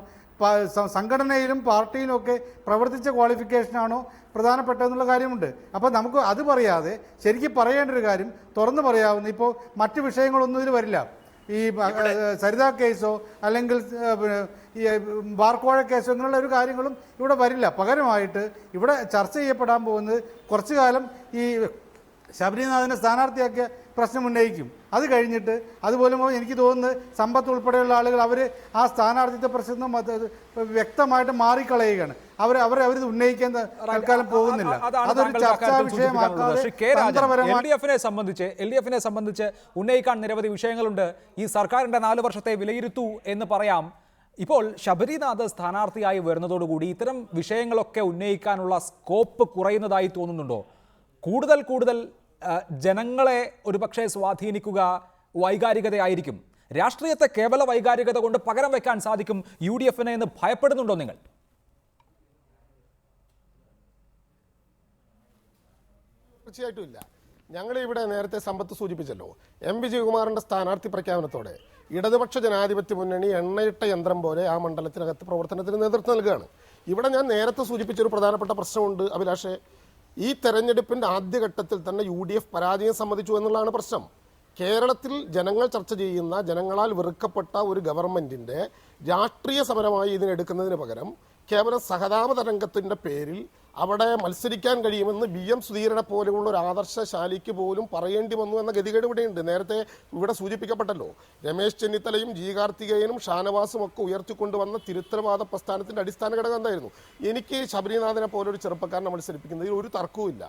സംഘടനയിലും പാർട്ടിയിലും ഒക്കെ പ്രവർത്തിച്ച ക്വാളിഫിക്കേഷനാണോ പ്രധാനപ്പെട്ടതെന്നുള്ള കാര്യമുണ്ട്. അപ്പോൾ നമുക്ക് അത് പറയാതെ ശരിക്കും പറയേണ്ട ഒരു കാര്യം തുറന്നു പറയാവുന്ന, ഇപ്പോൾ മറ്റ് വിഷയങ്ങളൊന്നും ഇതിൽ വരില്ല. ഈ സരിത കേസോ അല്ലെങ്കിൽ ഈ ബാർക്കോഴ കേസോ ഇങ്ങനെയുള്ള ഒരു കാര്യങ്ങളും ഇവിടെ വരില്ല. പകരമായിട്ട് ഇവിടെ ചർച്ച ചെയ്യപ്പെടാൻ പോകുന്നത് കുറച്ചു കാലം ഈ ശബരിനാഥനെ സ്ഥാനാർത്ഥിയാക്കിയ പ്രശ്നം ഉന്നയിക്കും. അത് കഴിഞ്ഞിട്ട് അതുപോലെ എനിക്ക് തോന്നുന്നത് സമ്പത്ത് ഉൾപ്പെടെയുള്ള ആളുകൾ അവർ ആ സ്ഥാനാർത്ഥിത്വ പ്രശ്നം വ്യക്തമായിട്ട് മാറിക്കളയുകയാണ്. അവരിത് ഉന്നയിക്കാൻ തൽക്കാലം പോകുന്നില്ല. അതൊരു ചർച്ചാ വിഷയമാക്കാതെ LDF-നെ സംബന്ധിച്ച് ഉന്നയിക്കാൻ നിരവധി വിഷയങ്ങളുണ്ട്. ഈ സർക്കാരിന്റെ 4 വർഷത്തെ വിലയിരുത്തൂ എന്ന് പറയാം. ഇപ്പോൾ ശബരിനാഥ് സ്ഥാനാർത്ഥിയായി വരുന്നതോടുകൂടി ഇത്തരം വിഷയങ്ങളൊക്കെ ഉന്നയിക്കാനുള്ള സ്കോപ്പ് കുറയുന്നതായി തോന്നുന്നുണ്ടോ? കൂടുതൽ ജനങ്ങളെ ഒരുപക്ഷെ സ്വാധീനിക്കുക വൈകാരികതയായിരിക്കും. രാഷ്ട്രീയത്തെ കേവല വൈകാരികത കൊണ്ട് പകരം വെക്കാൻ സാധിക്കും UDF-നെ എന്ന് ഭയപ്പെടുന്നുണ്ടോ നിങ്ങൾ? തീർച്ചയായിട്ടും ഇല്ല. ഞങ്ങളിവിടെ നേരത്തെ സമ്പത്ത് സൂചിപ്പിച്ചല്ലോ, എം വിജയകുമാറിന്റെ സ്ഥാനാർത്ഥി പ്രഖ്യാപനത്തോടെ ഇടതുപക്ഷ ജനാധിപത്യ മുന്നണി എണ്ണയിട്ട യന്ത്രം പോലെ ആ മണ്ഡലത്തിനകത്ത് പ്രവർത്തനത്തിന് നേതൃത്വം നൽകുകയാണ്. ഇവിടെ ഞാൻ നേരത്തെ സൂചിപ്പിച്ചൊരു പ്രധാനപ്പെട്ട പ്രശ്നമുണ്ട് അഭിലാഷേ. ഈ തെരഞ്ഞെടുപ്പിന്റെ ആദ്യഘട്ടത്തിൽ തന്നെ UDF പരാജയം സമ്മതിച്ചു എന്നുള്ളതാണ് പ്രശ്നം. കേരളത്തിൽ ജനങ്ങൾ ചർച്ച ചെയ്യുന്ന, ജനങ്ങളാൽ വെറുക്കപ്പെട്ട ഒരു ഗവൺമെന്റിന്റെ രാഷ്ട്രീയ സമരമായി ഇതിനെടുക്കുന്നതിന് പകരം കേവലം സഹതാപ തരംഗത്തിന്റെ പേരിൽ അവിടെ മത്സരിക്കാൻ കഴിയുമെന്ന് BM സുധീരനെ പോലെയുള്ള ഒരു ആദർശശാലിക്ക് പോലും പറയേണ്ടി വന്നു എന്ന ഗതികേട് ഇവിടെയുണ്ട്. നേരത്തെ ഇവിടെ സൂചിപ്പിക്കപ്പെട്ടല്ലോ, രമേശ് ചെന്നിത്തലയും G കാർത്തികേയനും ഷാനവാസും ഒക്കെ ഉയർത്തിക്കൊണ്ടുവന്ന തിരുത്തരവാദ പ്രസ്ഥാനത്തിന്റെ അടിസ്ഥാന ഘടകം എന്തായിരുന്നു? എനിക്ക് ശബരിനാഥനെ പോലൊരു ചെറുപ്പക്കാരനെ മത്സരിപ്പിക്കുന്നതിൽ ഒരു തർക്കവുമില്ല.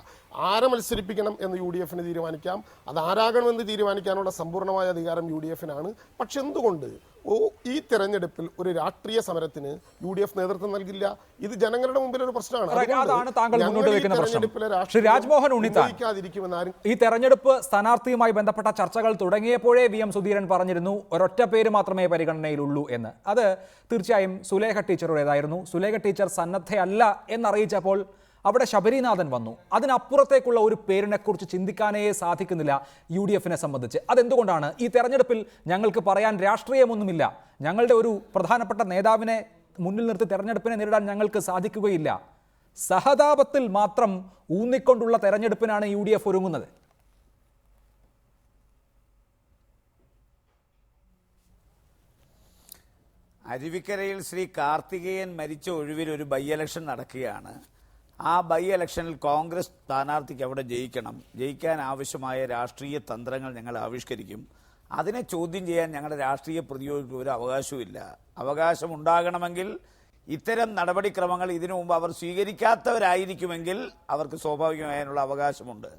ആരെ മത്സരിപ്പിക്കണം എന്ന് UDF-ന് തീരുമാനിക്കാം. അത് ആരാകണമെന്ന് തീരുമാനിക്കാനുള്ള സമ്പൂർണ്ണമായ അധികാരം UDF-നാണ്. പക്ഷെ എന്തുകൊണ്ട് ഈ തെരഞ്ഞെടുപ്പിൽ ഒരു രാഷ്ട്രീയ സമരത്തിന് UDF നേതൃത്വം നൽകില്ല? ഇത് ജനങ്ങളുടെ മുമ്പിൽ ഒരു പ്രശ്നമാണ്. രാജ്മോഹൻ ഉണ്ണിത്താൻ, ഈ തെരഞ്ഞെടുപ്പ് സ്ഥാനാർത്ഥിയുമായി ബന്ധപ്പെട്ട ചർച്ചകൾ തുടങ്ങിയപ്പോഴേ VM സുധീരൻ പറഞ്ഞിരുന്നു ഒരൊറ്റ പേര് മാത്രമേ പരിഗണനയിലുള്ളൂ എന്ന്. അത് തീർച്ചയായും സുലേഖ ടീച്ചറുടേതായിരുന്നു. സുലേഖ ടീച്ചർ സന്നദ്ധയല്ല എന്നറിയിച്ചപ്പോൾ അവിടെ ശബരിനാഥൻ വന്നു. അതിനപ്പുറത്തേക്കുള്ള ഒരു പേരിനെക്കുറിച്ച് ചിന്തിക്കാനേ സാധിക്കുന്നില്ല UDF-നെ സംബന്ധിച്ച്. അതെന്തുകൊണ്ടാണ്? ഈ തെരഞ്ഞെടുപ്പിൽ ഞങ്ങൾക്ക് പറയാൻ രാഷ്ട്രീയമൊന്നുമില്ല, ഞങ്ങളുടെ ഒരു പ്രധാനപ്പെട്ട നേതാവിനെ മുന്നിൽ നിർത്തി തെരഞ്ഞെടുപ്പിനെ നേരിടാൻ ഞങ്ങൾക്ക് സാധിക്കുകയില്ല. സഹതാപത്തിൽ മാത്രം ഊന്നിക്കൊണ്ടുള്ള തെരഞ്ഞെടുപ്പിനാണ് UDF ഒരുങ്ങുന്നത്. അരുവിക്കരയിൽ ശ്രീ കാർത്തികേയൻ മരിച്ച ഒഴിവിൽ ഒരു ബൈ ഇലക്ഷൻ നടക്കുകയാണ്. ആ ബൈ ഇലക്ഷനിൽ കോൺഗ്രസ് സ്ഥാനാർത്ഥിക്ക് അവിടെ ജയിക്കാൻ ആവശ്യമായ രാഷ്ട്രീയ തന്ത്രങ്ങൾ ഞങ്ങൾ ആവിഷ്കരിക്കും. അതിനെ ചോദ്യം ചെയ്യാൻ ഞങ്ങളുടെ രാഷ്ട്രീയ പ്രതിയോഗിക്ക് ഒരു അവകാശവുമില്ല. അവകാശമുണ്ടാകണമെങ്കിൽ ഇത്തരം നടപടിക്രമങ്ങൾ ഇതിനു മുമ്പ് അവർ സ്വീകരിക്കാത്തവരായിരിക്കുമെങ്കിൽ അവർക്ക് സ്വാഭാവികമായുള്ള അവകാശമുണ്ട്.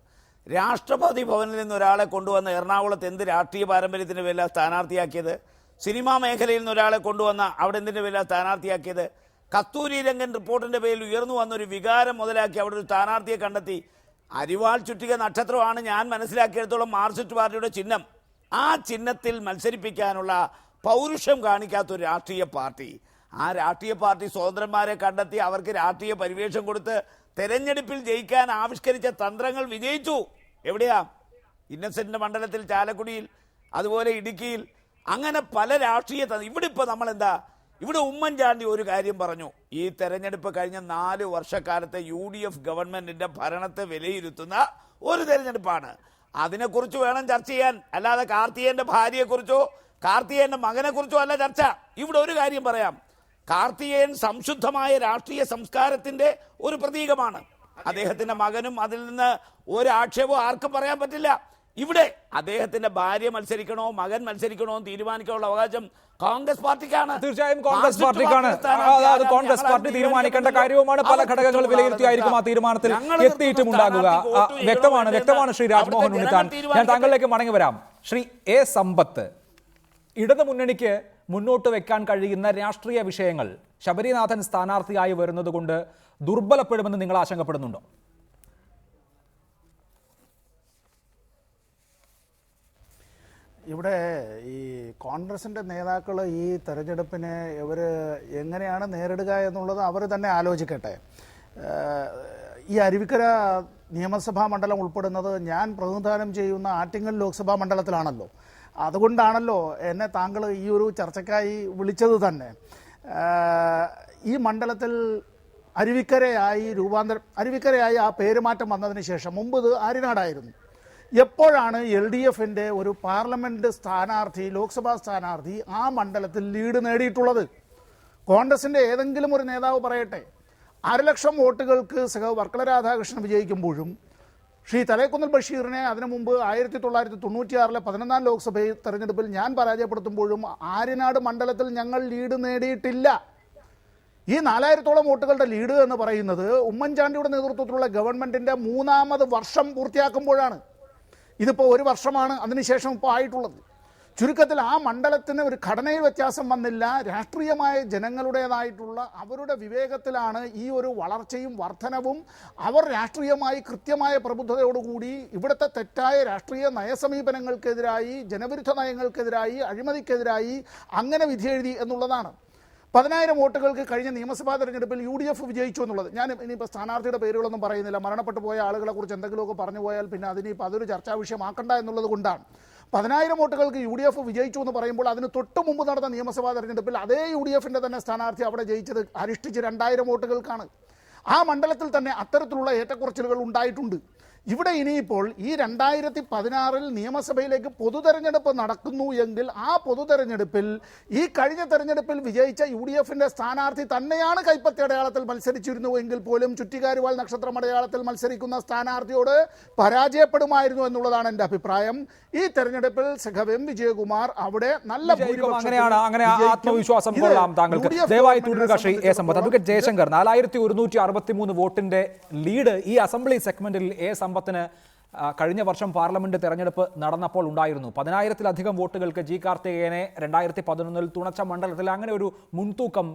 രാഷ്ട്രപതി ഭവനിൽ നിന്ന് ഒരാളെ കൊണ്ടുവന്ന് എറണാകുളത്ത് എന്ത് രാഷ്ട്രീയ പാരമ്പര്യത്തിന് പേരില സ്ഥാനാർത്ഥിയാക്കിയത്? സിനിമാ മേഖലയിൽ നിന്ന് ഒരാളെ കൊണ്ടുവന്ന അവിടെ എന്തിൻ്റെ പേരില സ്ഥാനാർത്ഥിയാക്കിയത്? കസ്തൂരി രംഗൻ റിപ്പോർട്ടിന്റെ പേരിൽ ഉയർന്നു വന്നൊരു വികാരം മുതലാക്കി അവിടെ ഒരു സ്ഥാനാർത്ഥിയെ കണ്ടെത്തി. അരിവാൾ ചുറ്റിക നക്ഷത്രമാണ് ഞാൻ മനസ്സിലാക്കിയെടുത്തോളം മാർക്സിസ്റ്റ് പാർട്ടിയുടെ ചിഹ്നം. ആ ചിഹ്നത്തിൽ മത്സരിപ്പിക്കാനുള്ള പൗരുഷം കാണിക്കാത്തൊരു രാഷ്ട്രീയ പാർട്ടി, ആ രാഷ്ട്രീയ പാർട്ടി സ്വതന്ത്രന്മാരെ കണ്ടെത്തി അവർക്ക് രാഷ്ട്രീയ പരിവേഷം കൊടുത്ത് തെരഞ്ഞെടുപ്പിൽ ജയിക്കാൻ ആവിഷ്കരിച്ച തന്ത്രങ്ങൾ വിജയിച്ചു. എവിടെയാ? ഇന്നസെന്റിന്റെ മണ്ഡലത്തിൽ, ചാലക്കുടിയിൽ, അതുപോലെ ഇടുക്കിയിൽ, അങ്ങനെ പല രാഷ്ട്രീയ ഇവിടെ ഇപ്പോൾ നമ്മളെന്താ, ഇവിടെ ഉമ്മൻചാണ്ടി ഒരു കാര്യം പറഞ്ഞു. ഈ തെരഞ്ഞെടുപ്പ് കഴിഞ്ഞ 4 വർഷക്കാലത്തെ UDF ഗവൺമെന്റിന്റെ ഭരണത്തെ വിലയിരുത്തുന്ന ഒരു തെരഞ്ഞെടുപ്പാണ്. അതിനെക്കുറിച്ച് വേണം ചർച്ച ചെയ്യാൻ, അല്ലാതെ കാർത്തികേയന്റെ ഭാര്യയെക്കുറിച്ചോ കാർത്തികേയന്റെ മകനെക്കുറിച്ചോ അല്ല ചർച്ച. ഇവിടെ ഒരു കാര്യം പറയാം, കാർത്തികേയൻ സംശുദ്ധമായ രാഷ്ട്രീയ സംസ്കാരത്തിന്റെ ഒരു പ്രതീകമാണ്. അദ്ദേഹത്തിന്റെ മകനും അതിൽ നിന്ന് ഒരു ആക്ഷേപവും ആർക്കും പറയാൻ പറ്റില്ല. ഇവിടെ അദ്ദേഹത്തിന്റെ ഭാര്യ മത്സരിക്കണോ മകൻ മത്സരിക്കണോ എന്ന് തീരുമാനിക്കാനുള്ള അവകാശം കോൺഗ്രസ് പാർട്ടിക്കാണ്. തീർച്ചയായും കോൺഗ്രസ് പാർട്ടിക്കാണ്. അത് കോൺഗ്രസ് പാർട്ടി തീരുമാനിക്കേണ്ട കാര്യവുമാണ്. പല ഘടകങ്ങൾ വിലയിരുത്തിയായിരിക്കും ആ തീരുമാനത്തിൽ എത്തിയിട്ടുമുണ്ടാകുക. വ്യക്തമാണ് ശ്രീ രാജ്മോഹൻ ഉണ്ണിത്താൻ. ഞാൻ താങ്കളിലേക്ക് മടങ്ങി വരാം. ശ്രീ A സമ്പത്ത്, ഇടതു മുന്നണിക്ക് മുന്നോട്ട് വെക്കാൻ കഴിയുന്ന രാഷ്ട്രീയ വിഷയങ്ങൾ ശബരിനാഥൻ സ്ഥാനാർത്ഥിയായി വരുന്നത് കൊണ്ട് ദുർബലപ്പെടുമെന്ന് നിങ്ങൾ ആശങ്കപ്പെടുന്നുണ്ടോ? ഇവിടെ ഈ കോൺഗ്രസിൻ്റെ നേതാക്കൾ ഈ തെരഞ്ഞെടുപ്പിനെ ഇവർ എങ്ങനെയാണ് നേരിടുക എന്നുള്ളത് അവർ തന്നെ ആലോചിക്കട്ടെ. ഈ അരുവിക്കര നിയമസഭാ മണ്ഡലം ഉൾപ്പെടുന്നത് ഞാൻ പ്രതിനിധാനം ചെയ്യുന്ന ആറ്റിങ്ങൽ ലോക്സഭാ മണ്ഡലത്തിലാണല്ലോ. അതുകൊണ്ടാണല്ലോ എന്നെ താങ്കൾ ഈ ഒരു ചർച്ചയ്ക്കായി വിളിച്ചത് തന്നെ. ഈ മണ്ഡലത്തിൽ അരുവിക്കരയായി ആ പേരുമാറ്റം വന്നതിന് ശേഷം മുമ്പ് ഇത് ആര്യനാടായിരുന്നു. എപ്പോഴാണ് LDF-ന്റെ ഒരു പാർലമെന്റ് സ്ഥാനാർത്ഥി, ലോക്സഭാ സ്ഥാനാർത്ഥി ആ മണ്ഡലത്തിൽ ലീഡ് നേടിയിട്ടുള്ളത്? കോൺഗ്രസിന്റെ ഏതെങ്കിലും ഒരു നേതാവ് പറയട്ടെ. 1,00,000 വോട്ടുകൾക്ക് വർക്കല രാധാകൃഷ്ണൻ വിജയിക്കുമ്പോഴും ശ്രീ തലേക്കുന്നിൽ ബഷീറിനെ അതിനു മുമ്പ് 1996 11ാം ലോക്സഭ തെരഞ്ഞെടുപ്പിൽ ഞാൻ പരാജയപ്പെടുത്തുമ്പോഴും ആര്യനാട് മണ്ഡലത്തിൽ ഞങ്ങൾ ലീഡ് നേടിയിട്ടില്ല. ഈ 4000-ഓളം വോട്ടുകളുടെ ലീഡ് എന്ന് പറയുന്നത് ഉമ്മൻചാണ്ടിയുടെ നേതൃത്വത്തിലുള്ള ഗവൺമെന്റിന്റെ 3ാമത് വർഷം പൂർത്തിയാക്കുമ്പോഴാണ്. ഇതിപ്പോൾ 1 വർഷമാണ് അതിനുശേഷം ഇപ്പോൾ ആയിട്ടുള്ളത്. ചുരുക്കത്തിൽ ആ മണ്ഡലത്തിന് ഒരു ഘടനയിൽ വ്യത്യാസം വന്നില്ല. രാഷ്ട്രീയമായ ജനങ്ങളുടേതായിട്ടുള്ള അവരുടെ വിവേകത്തിലാണ് ഈ ഒരു വളർച്ചയും വർധനവും. അവർ രാഷ്ട്രീയമായി കൃത്യമായ പ്രബുദ്ധതയോടുകൂടി ഇവിടുത്തെ തെറ്റായ രാഷ്ട്രീയ നയസമീപനങ്ങൾക്കെതിരായി, ജനവിരുദ്ധ നയങ്ങൾക്കെതിരായി, അഴിമതിക്കെതിരായി അങ്ങനെ വിധിയെഴുതി എന്നുള്ളതാണ്. 10,000 വോട്ടുകൾക്ക് കഴിഞ്ഞ നിയമസഭാ തെരഞ്ഞെടുപ്പിൽ UDF വിജയിച്ചു എന്നുള്ളത്. ഞാൻ ഇനിയിപ്പോൾ സ്ഥാനാർത്ഥിയുടെ പേരുകളൊന്നും പറയുന്നില്ല. മരണപ്പെട്ടു പോയ ആളുകളെക്കുറിച്ച് എന്തെങ്കിലുമൊക്കെ പറഞ്ഞു പോയാൽ പിന്നെ അതിനിപ്പോൾ അതൊരു ചർച്ചാ വിഷയമാക്കണ്ട എന്നുള്ളത് കൊണ്ടാണ്. 10,000 വോട്ടുകൾക്ക് UDF വിജയിച്ചു എന്ന് പറയുമ്പോൾ അതിന് തൊട്ട് മുമ്പ് നടന്ന നിയമസഭാ തെരഞ്ഞെടുപ്പിൽ അതേ UDFിൻ്റെ തന്നെ സ്ഥാനാർത്ഥി അവിടെ ജയിച്ചത് അരിഷ്ടിച്ച് 2,000 വോട്ടുകൾക്കാണ്. ആ മണ്ഡലത്തിൽ തന്നെ അത്തരത്തിലുള്ള ഏറ്റക്കുറച്ചിലുകൾ ഉണ്ടായിട്ടുണ്ട്. ഇവിടെ ഇനിയിപ്പോൾ ഈ 2016 നിയമസഭയിലേക്ക് പൊതുതെരഞ്ഞെടുപ്പ് നടക്കുന്നു എങ്കിൽ ആ പൊതുതെരഞ്ഞെടുപ്പിൽ ഈ കഴിഞ്ഞ തെരഞ്ഞെടുപ്പിൽ വിജയിച്ച UDFിൻ്റെ സ്ഥാനാർത്ഥി തന്നെയാണ് കൈപ്പത്തി അടയാളത്തിൽ മത്സരിച്ചിരുന്നു എങ്കിൽ പോലും ചുറ്റിക്കാരുവാൾ നക്ഷത്രം അടയാളത്തിൽ മത്സരിക്കുന്ന സ്ഥാനാർത്ഥിയോട് പരാജയപ്പെടുമായിരുന്നു എന്നുള്ളതാണ് എൻ്റെ അഭിപ്രായം. ഈ തെരഞ്ഞെടുപ്പിൽ സഖം വിജയകുമാർ അവിടെ നല്ല അങ്ങനെ ആത്മവിശ്വാസം കൊള്ളാം താങ്കൾക്ക്. ദയവായി തുടരുക Shri A Sampath. Advocate Jaishankar, 4163 വോട്ടിന്റെ ലീഡ് ഈ അസംബ്ലി സെഗ്മെന്റിൽ എ സമ്പത്തിന് കഴിഞ്ഞ വർഷം പാർലമെന്റ് തെരഞ്ഞെടുപ്പ് നടന്നപ്പോൾ ഉണ്ടായിരുന്നു. 10,000-ലധികം വോട്ടുകൾക്ക് ജി കാർത്തികേയനെ 2011 തുണച്ച മണ്ഡലത്തിൽ അങ്ങനെ ഒരു മുൻതൂക്കം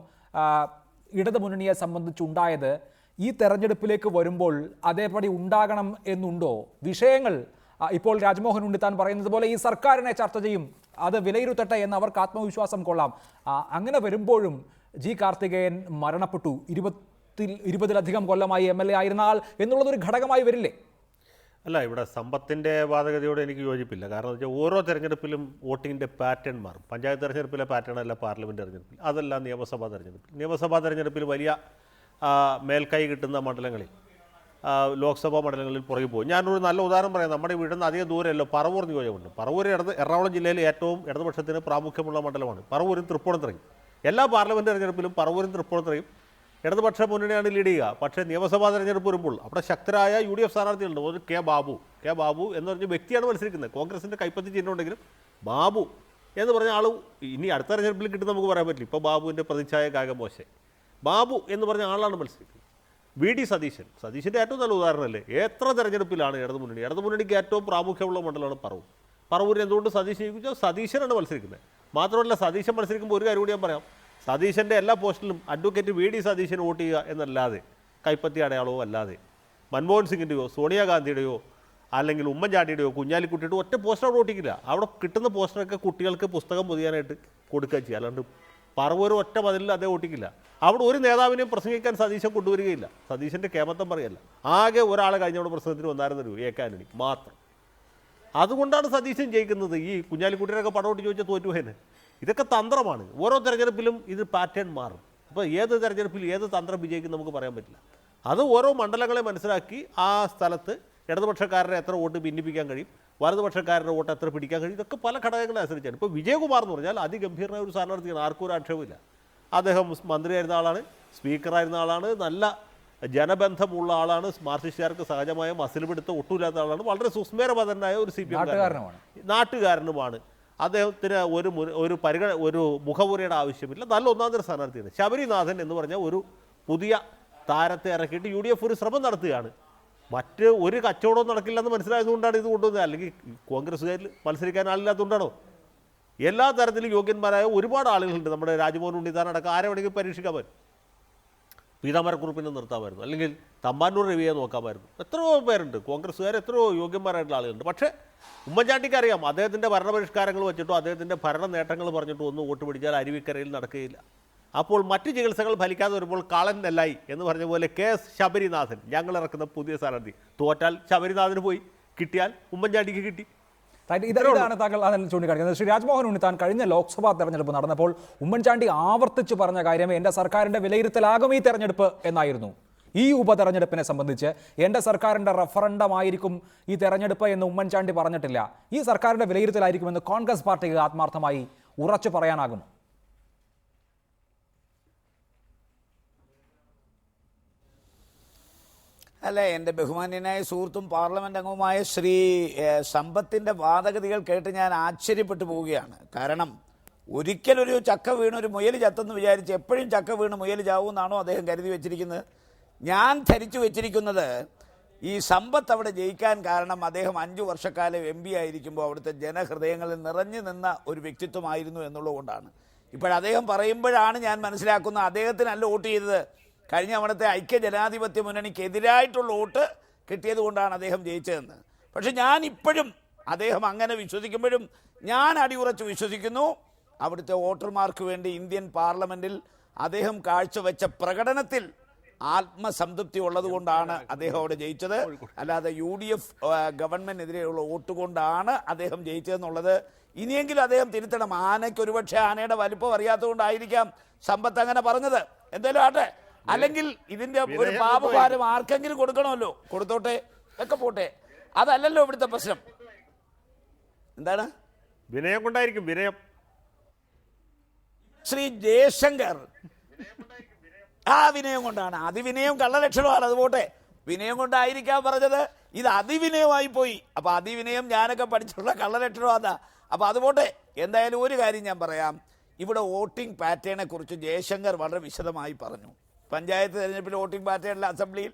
ഇടതുമുന്നണിയെ സംബന്ധിച്ചുണ്ടായത് ഈ തെരഞ്ഞെടുപ്പിലേക്ക് വരുമ്പോൾ അതേപടി ഉണ്ടാകണം എന്നുണ്ടോ? വിഷയങ്ങൾ ഇപ്പോൾ രാജ്മോഹൻ ഉണ്ണിത്താൻ പറയുന്നത് പോലെ ഈ സർക്കാരിനെ ചർച്ച ചെയ്യും, അത് വിലയിരുത്തട്ടെ എന്ന് അവർക്ക് ആത്മവിശ്വാസം കൊള്ളാം. അങ്ങനെ വരുമ്പോഴും ജി കാർത്തികേയൻ മരണപ്പെട്ടു, 20-ലധികം കൊല്ലമായി MLA ആയിരുന്ന ആൾ എന്നുള്ളതൊരു ഘടകമായി വരില്ലേ? അല്ല, ഇവിടെ സമ്പത്തിൻ്റെ വാദഗതിയോട് എനിക്ക് യോജിപ്പില്ല. കാരണം എന്ന് വെച്ചാൽ ഓരോ തെരഞ്ഞെടുപ്പിലും വോട്ടിങ്ങിൻ്റെ പാറ്റേൺ മാറും. പഞ്ചായത്ത് തെരഞ്ഞെടുപ്പിലെ പാറ്റേൺ അല്ല പാർലമെൻറ്റ് തെരഞ്ഞെടുപ്പിൽ, അതല്ല നിയമസഭാ തെരഞ്ഞെടുപ്പിൽ. നിയമസഭാ തെരഞ്ഞെടുപ്പിൽ വലിയ മേൽക്കൈ കിട്ടുന്ന മണ്ഡലങ്ങളിൽ, ലോക്സഭാ മണ്ഡലങ്ങളിൽ പുറകെ പോകും. ഞാനൊരു നല്ല ഉദാഹരണം പറയാം. നമ്മുടെ ഇവിടെ നിന്ന് അധികം ദൂരമല്ലോ പറവൂർ നിയോജകമുണ്ട്. പറവൂർ എറണാകുളം ജില്ലയിൽ ഏറ്റവും ഇടതുപക്ഷത്തിന് പ്രാമുഖ്യമുള്ള മണ്ഡലമാണ്. പറവൂരും തൃപ്പൂണിത്തുറയും. എല്ലാ പാർലമെൻറ്റ് തെരഞ്ഞെടുപ്പിലും പറവൂരും തൃപ്പൂണിത്തുറയും ഇടതുപക്ഷ മുന്നണിയാണ് ലീഡ് ചെയ്യുക. പക്ഷേ നിയമസഭാ തെരഞ്ഞെടുപ്പ് വരുമ്പോൾ അവിടെ ശക്തരായ UDF സ്ഥാനാർത്ഥികളുണ്ട്. ഒരു കെ ബാബു എന്ന് പറഞ്ഞ വ്യക്തിയാണ് മത്സരിക്കുന്നത്. കോൺഗ്രസിൻ്റെ കൈപ്പത്തി ചിഹ്നമുണ്ടെങ്കിലും ബാബു എന്ന് പറഞ്ഞ ആൾ ഇനി അടുത്ത തെരഞ്ഞെടുപ്പിൽ കിട്ടും നമുക്ക് പറയാൻ പറ്റില്ല. ഇപ്പോൾ ബാബുവിൻ്റെ പ്രതിച്ഛായ കാകം മോശം. ബാബു എന്ന് പറഞ്ഞ ആളാണ് മത്സരിക്കുന്നത്. VD സതീശൻ്റെ ഏറ്റവും നല്ല ഉദാഹരണമല്ലേ. എത്ര തെരഞ്ഞെടുപ്പിലാണ് ഇടതുമുന്നണിക്ക് ഏറ്റവും പ്രാമുഖ്യമുള്ള മണ്ഡലമാണ് പറവൂരിൽ എന്തുകൊണ്ട് സതീശൻ ചോദിച്ചാൽ സതീശനാണ് മത്സരിക്കുന്നത്. മാത്രമല്ല സതീശൻ മത്സരിക്കുമ്പോൾ ഒരു കാര്യം കൂടി ഞാൻ പറയാം. സതീശൻ്റെ എല്ലാ പോസ്റ്റിലും അഡ്വക്കേറ്റ് VD സതീശൻ വോട്ട് ചെയ്യുക എന്നല്ലാതെ, കൈപ്പത്തി അടയാളമോ അല്ലാതെ, മൻമോഹൻ സിംഗിൻ്റെയോ സോണിയാഗാന്ധിയുടെയോ അല്ലെങ്കിൽ ഉമ്മൻചാണ്ടിയുടെയോ കുഞ്ഞാലിക്കുട്ടിയുടെ ഒറ്റ പോസ്റ്റർ വോട്ട് ചെയ്യില്ല. അവിടെ കിട്ടുന്ന പോസ്റ്ററൊക്കെ കുട്ടികൾക്ക് പുസ്തകം പൊതിയാനായിട്ട് കൊടുക്കുക ചെയ്യുക. അല്ലാണ്ട് പറവൂർ ഒറ്റ മതിലിൽ അതേ വോട്ടിക്കില്ല. അവിടെ ഒരു നേതാവിനെയും പ്രസംഗിക്കാൻ സതീശൻ കൊണ്ടുവരികയില്ല. സതീശൻ്റെ കേമത്തം പറയല്ല. ആകെ ഒരാളെ കഴിഞ്ഞവിടെ പ്രസംഗത്തിന് വന്നായിരുന്നൊരു A ആന്റണി മാത്രം. അതുകൊണ്ടാണ് സതീശൻ ജയിക്കുന്നത്. ഈ കുഞ്ഞാലിക്കുട്ടിയൊക്കെ പടവോട്ട് ചോദിച്ചാൽ തോറ്റുപോയെന്ന്. ഇതൊക്കെ തന്ത്രമാണ്. ഓരോ തെരഞ്ഞെടുപ്പിലും ഇത് പാറ്റേൺ മാറും. അപ്പോൾ ഏത് തെരഞ്ഞെടുപ്പിൽ ഏത് തന്ത്രം വിജയിക്കും നമുക്ക് പറയാൻ പറ്റില്ല. അത് ഓരോ മണ്ഡലങ്ങളെ മനസ്സിലാക്കി ആ സ്ഥലത്ത് ഇടതുപക്ഷക്കാരനെ എത്ര വോട്ട് ഭിന്നിപ്പിക്കാൻ കഴിയും, വലതുപക്ഷക്കാരുടെ വോട്ട് എത്ര പിടിക്കാൻ കഴിയും, ഇതൊക്കെ പല ഘടകങ്ങളെ അനുസരിച്ചാണ്. ഇപ്പോൾ വിജയകുമാർ എന്ന് പറഞ്ഞാൽ അതിഗംഭീരമായ ഒരു സ്ഥാനാർത്ഥിയാണ്. ആർക്കും ഒരു ആക്ഷേപമില്ല. അദ്ദേഹം മന്ത്രിയായിരുന്ന ആളാണ്, സ്പീക്കറായിരുന്ന ആളാണ്, നല്ല ജനബന്ധമുള്ള ആളാണ്, മാർക്സിസ്റ്റുകാർക്ക് സഹജമായ മസിൽ പിടുത്തം ഒട്ടുമില്ലാത്ത ആളാണ്, വളരെ സുസ്മേരപതനായ ഒരു CPM നാട്ടുകാരനുമാണ്. അദ്ദേഹത്തിന് ഒരു മുഖവുരയുടെ ആവശ്യമില്ല. നല്ല ഒന്നാന്തര സ്ഥാനാർത്ഥിയാണ്. ശബരിനാഥൻ എന്ന് പറഞ്ഞ ഒരു പുതിയ താരത്തെ ഇറക്കിയിട്ട് UDF ഒരു ശ്രമം നടത്തുകയാണ്. മറ്റ് ഒരു കച്ചവടവും നടക്കില്ലെന്ന് മനസ്സിലായതുകൊണ്ടാണ് ഇത് കൊണ്ടുവന്നത്. അല്ലെങ്കിൽ കോൺഗ്രസ്സുകാരിൽ മത്സരിക്കാൻ ആളില്ലാത്തതുകൊണ്ടാണോ? എല്ലാ തരത്തിലും യോഗ്യന്മാരായ ഒരുപാട് ആളുകളുണ്ട്. നമ്മുടെ രാജ്മോഹൻ ഉണ്ണിത്താൻ അടക്കം ആരെ വേണമെങ്കിൽ പരീക്ഷിക്കാൻ പറ്റും. പീതാമരക്കുറുപ്പിനെ നിർത്താമായിരുന്നു, അല്ലെങ്കിൽ തമ്പാനൂർ രവിയെ നോക്കാമായിരുന്നു. എത്രയോ പേരുണ്ട് കോൺഗ്രസ്സുകാർ, എത്രയോ യോഗ്യന്മാരായിട്ടുള്ള ആളുകളുണ്ട്. പക്ഷേ ഉമ്മൻചാണ്ടിക്ക് അറിയാം അദ്ദേഹത്തിൻ്റെ ഭരണപരിഷ്കാരങ്ങൾ വെച്ചിട്ടോ അദ്ദേഹത്തിൻ്റെ ഭരണ നേട്ടങ്ങൾ പറഞ്ഞിട്ടോ ഒന്നും വോട്ട് പിടിച്ചാൽ അരുവിക്കരയിൽ നടക്കുകയില്ല. അപ്പോൾ മറ്റ് ചികിത്സകൾ ഫലിക്കാതെ വരുമ്പോൾ കാളൻ നെല്ലായി എന്ന് പറഞ്ഞ പോലെ KS ശബരിനാഥൻ ഞങ്ങൾ ഇറക്കുന്ന പുതിയ സ്ഥാനാർത്ഥി. തോറ്റാൽ ശബരിനാഥന് പോയി, കിട്ടിയാൽ ഉമ്മൻചാണ്ടിക്ക് കിട്ടി. ഇതാണ് താങ്കൾ അതിൽ ചൂണ്ടിക്കാണിക്കുന്നത്. ശ്രീ രാജ്മോഹൻ ഉണ്ണിത്താൻ, കഴിഞ്ഞ ലോക്സഭാ തെരഞ്ഞെടുപ്പ് നടന്നപ്പോൾ ഉമ്മൻചാണ്ടി ആവർത്തിച്ച് പറഞ്ഞ കാര്യം എൻ്റെ സർക്കാരിൻ്റെ വിലയിരുത്തലാകും ഈ തെരഞ്ഞെടുപ്പ് എന്നായിരുന്നു. ഈ ഉപതെരഞ്ഞെടുപ്പിനെ സംബന്ധിച്ച് എൻ്റെ സർക്കാരിൻ്റെ റഫറണ്ടമായിരിക്കും ഈ തെരഞ്ഞെടുപ്പ് എന്ന് ഉമ്മൻചാണ്ടി പറഞ്ഞിട്ടില്ല. ഈ സർക്കാരിൻ്റെ വിലയിരുത്തലായിരിക്കുമെന്ന് കോൺഗ്രസ് പാർട്ടിക്ക് ആത്മാർത്ഥമായി ഉറച്ചു പറയാനാകും. അല്ല, എൻ്റെ ബഹുമാന്യനായ സുഹൃത്തും പാർലമെന്റ് അംഗവുമായ ശ്രീ സമ്പത്തിൻ്റെ വാദഗതികൾ കേട്ട് ഞാൻ ആശ്ചര്യപ്പെട്ടു പോവുകയാണ്. കാരണം ഒരിക്കലൊരു ചക്ക വീണ് ഒരു മുയൽ ചത്തെന്ന് വിചാരിച്ച് എപ്പോഴും ചക്ക വീണ് മുയൽ ചാവുമെന്നാണോ അദ്ദേഹം കരുതി വെച്ചിരിക്കുന്നത്? ഞാൻ ധരിച്ചു വെച്ചിരിക്കുന്നത് ഈ സമ്പത്ത് അവിടെ ജയിക്കാൻ കാരണം അദ്ദേഹം 5 വർഷക്കാലം MP ആയിരിക്കുമ്പോൾ അവിടുത്തെ ജനഹൃദയങ്ങളിൽ നിറഞ്ഞു നിന്ന ഒരു വ്യക്തിത്വമായിരുന്നു എന്നുള്ളതുകൊണ്ടാണ്. ഇപ്പോഴദ്ദേഹം പറയുമ്പോഴാണ് ഞാൻ മനസ്സിലാക്കുന്നത് അദ്ദേഹത്തിനല്ല വോട്ട് ചെയ്തത്, കഴിഞ്ഞ അവിടുത്തെ ഐക്യജനാധിപത്യ മുന്നണിക്കെതിരായിട്ടുള്ള വോട്ട് കിട്ടിയത് കൊണ്ടാണ് അദ്ദേഹം ജയിച്ചതെന്ന്. പക്ഷെ ഞാൻ ഇപ്പോഴും അദ്ദേഹം അങ്ങനെ വിശ്വസിക്കുമ്പോഴും ഞാൻ അടിയുറച്ച് വിശ്വസിക്കുന്നു അവിടുത്തെ വോട്ടർമാർക്ക് വേണ്ടി ഇന്ത്യൻ പാർലമെൻറ്റിൽ അദ്ദേഹം കാഴ്ചവെച്ച പ്രകടനത്തിൽ ആത്മസംതൃപ്തി ഉള്ളതുകൊണ്ടാണ് അദ്ദേഹം അവിടെ ജയിച്ചത്, അല്ലാതെ UDF ഗവൺമെൻറ്റിനെതിരെയുള്ള വോട്ട് കൊണ്ടാണ് അദ്ദേഹം ജയിച്ചതെന്നുള്ളത് ഇനിയെങ്കിലും അദ്ദേഹം തിരുത്തണം. ആനയ്ക്ക് ഒരുപക്ഷെ ആനയുടെ വലിപ്പം അറിയാത്തതുകൊണ്ടായിരിക്കാം സമ്പത്ത് അങ്ങനെ പറഞ്ഞത്. എന്തായാലും ആട്ടെ, അല്ലെങ്കിൽ ഇതിൻ്റെ ഒരു പാപഭാരം ആർക്കെങ്കിലും കൊടുക്കണമല്ലോ, കൊടുത്തോട്ടെ, ഒക്കെ പോട്ടെ. അതല്ലല്ലോ ഇവിടുത്തെ പ്രശ്നം. എന്താണ് വിനയം കൊണ്ടായിരിക്കും, വിനയം. ശ്രീ ജയശങ്കർ ആ വിനയം കൊണ്ടാണ്. അതിവിനയം കള്ളലക്ഷണമാണ്, അത് പോട്ടെ. വിനയം കൊണ്ടായിരിക്കാം പറഞ്ഞത്, ഇത് അതിവിനയമായി പോയി. അപ്പോൾ അതിവിനയം ഞാനൊക്കെ പഠിച്ചിട്ടുള്ള കള്ളലക്ഷണമാണ്. അപ്പോൾ അത് പോട്ടെ. എന്തായാലും ഒരു കാര്യം ഞാൻ പറയാം, ഇവിടെ വോട്ടിംഗ് പാറ്റേണെ കുറിച്ച് ജയശങ്കർ വളരെ വിശദമായി പറഞ്ഞു. പഞ്ചായത്ത് തെരഞ്ഞെടുപ്പിൽ വോട്ടിംഗ് പാറ്റേണിൽ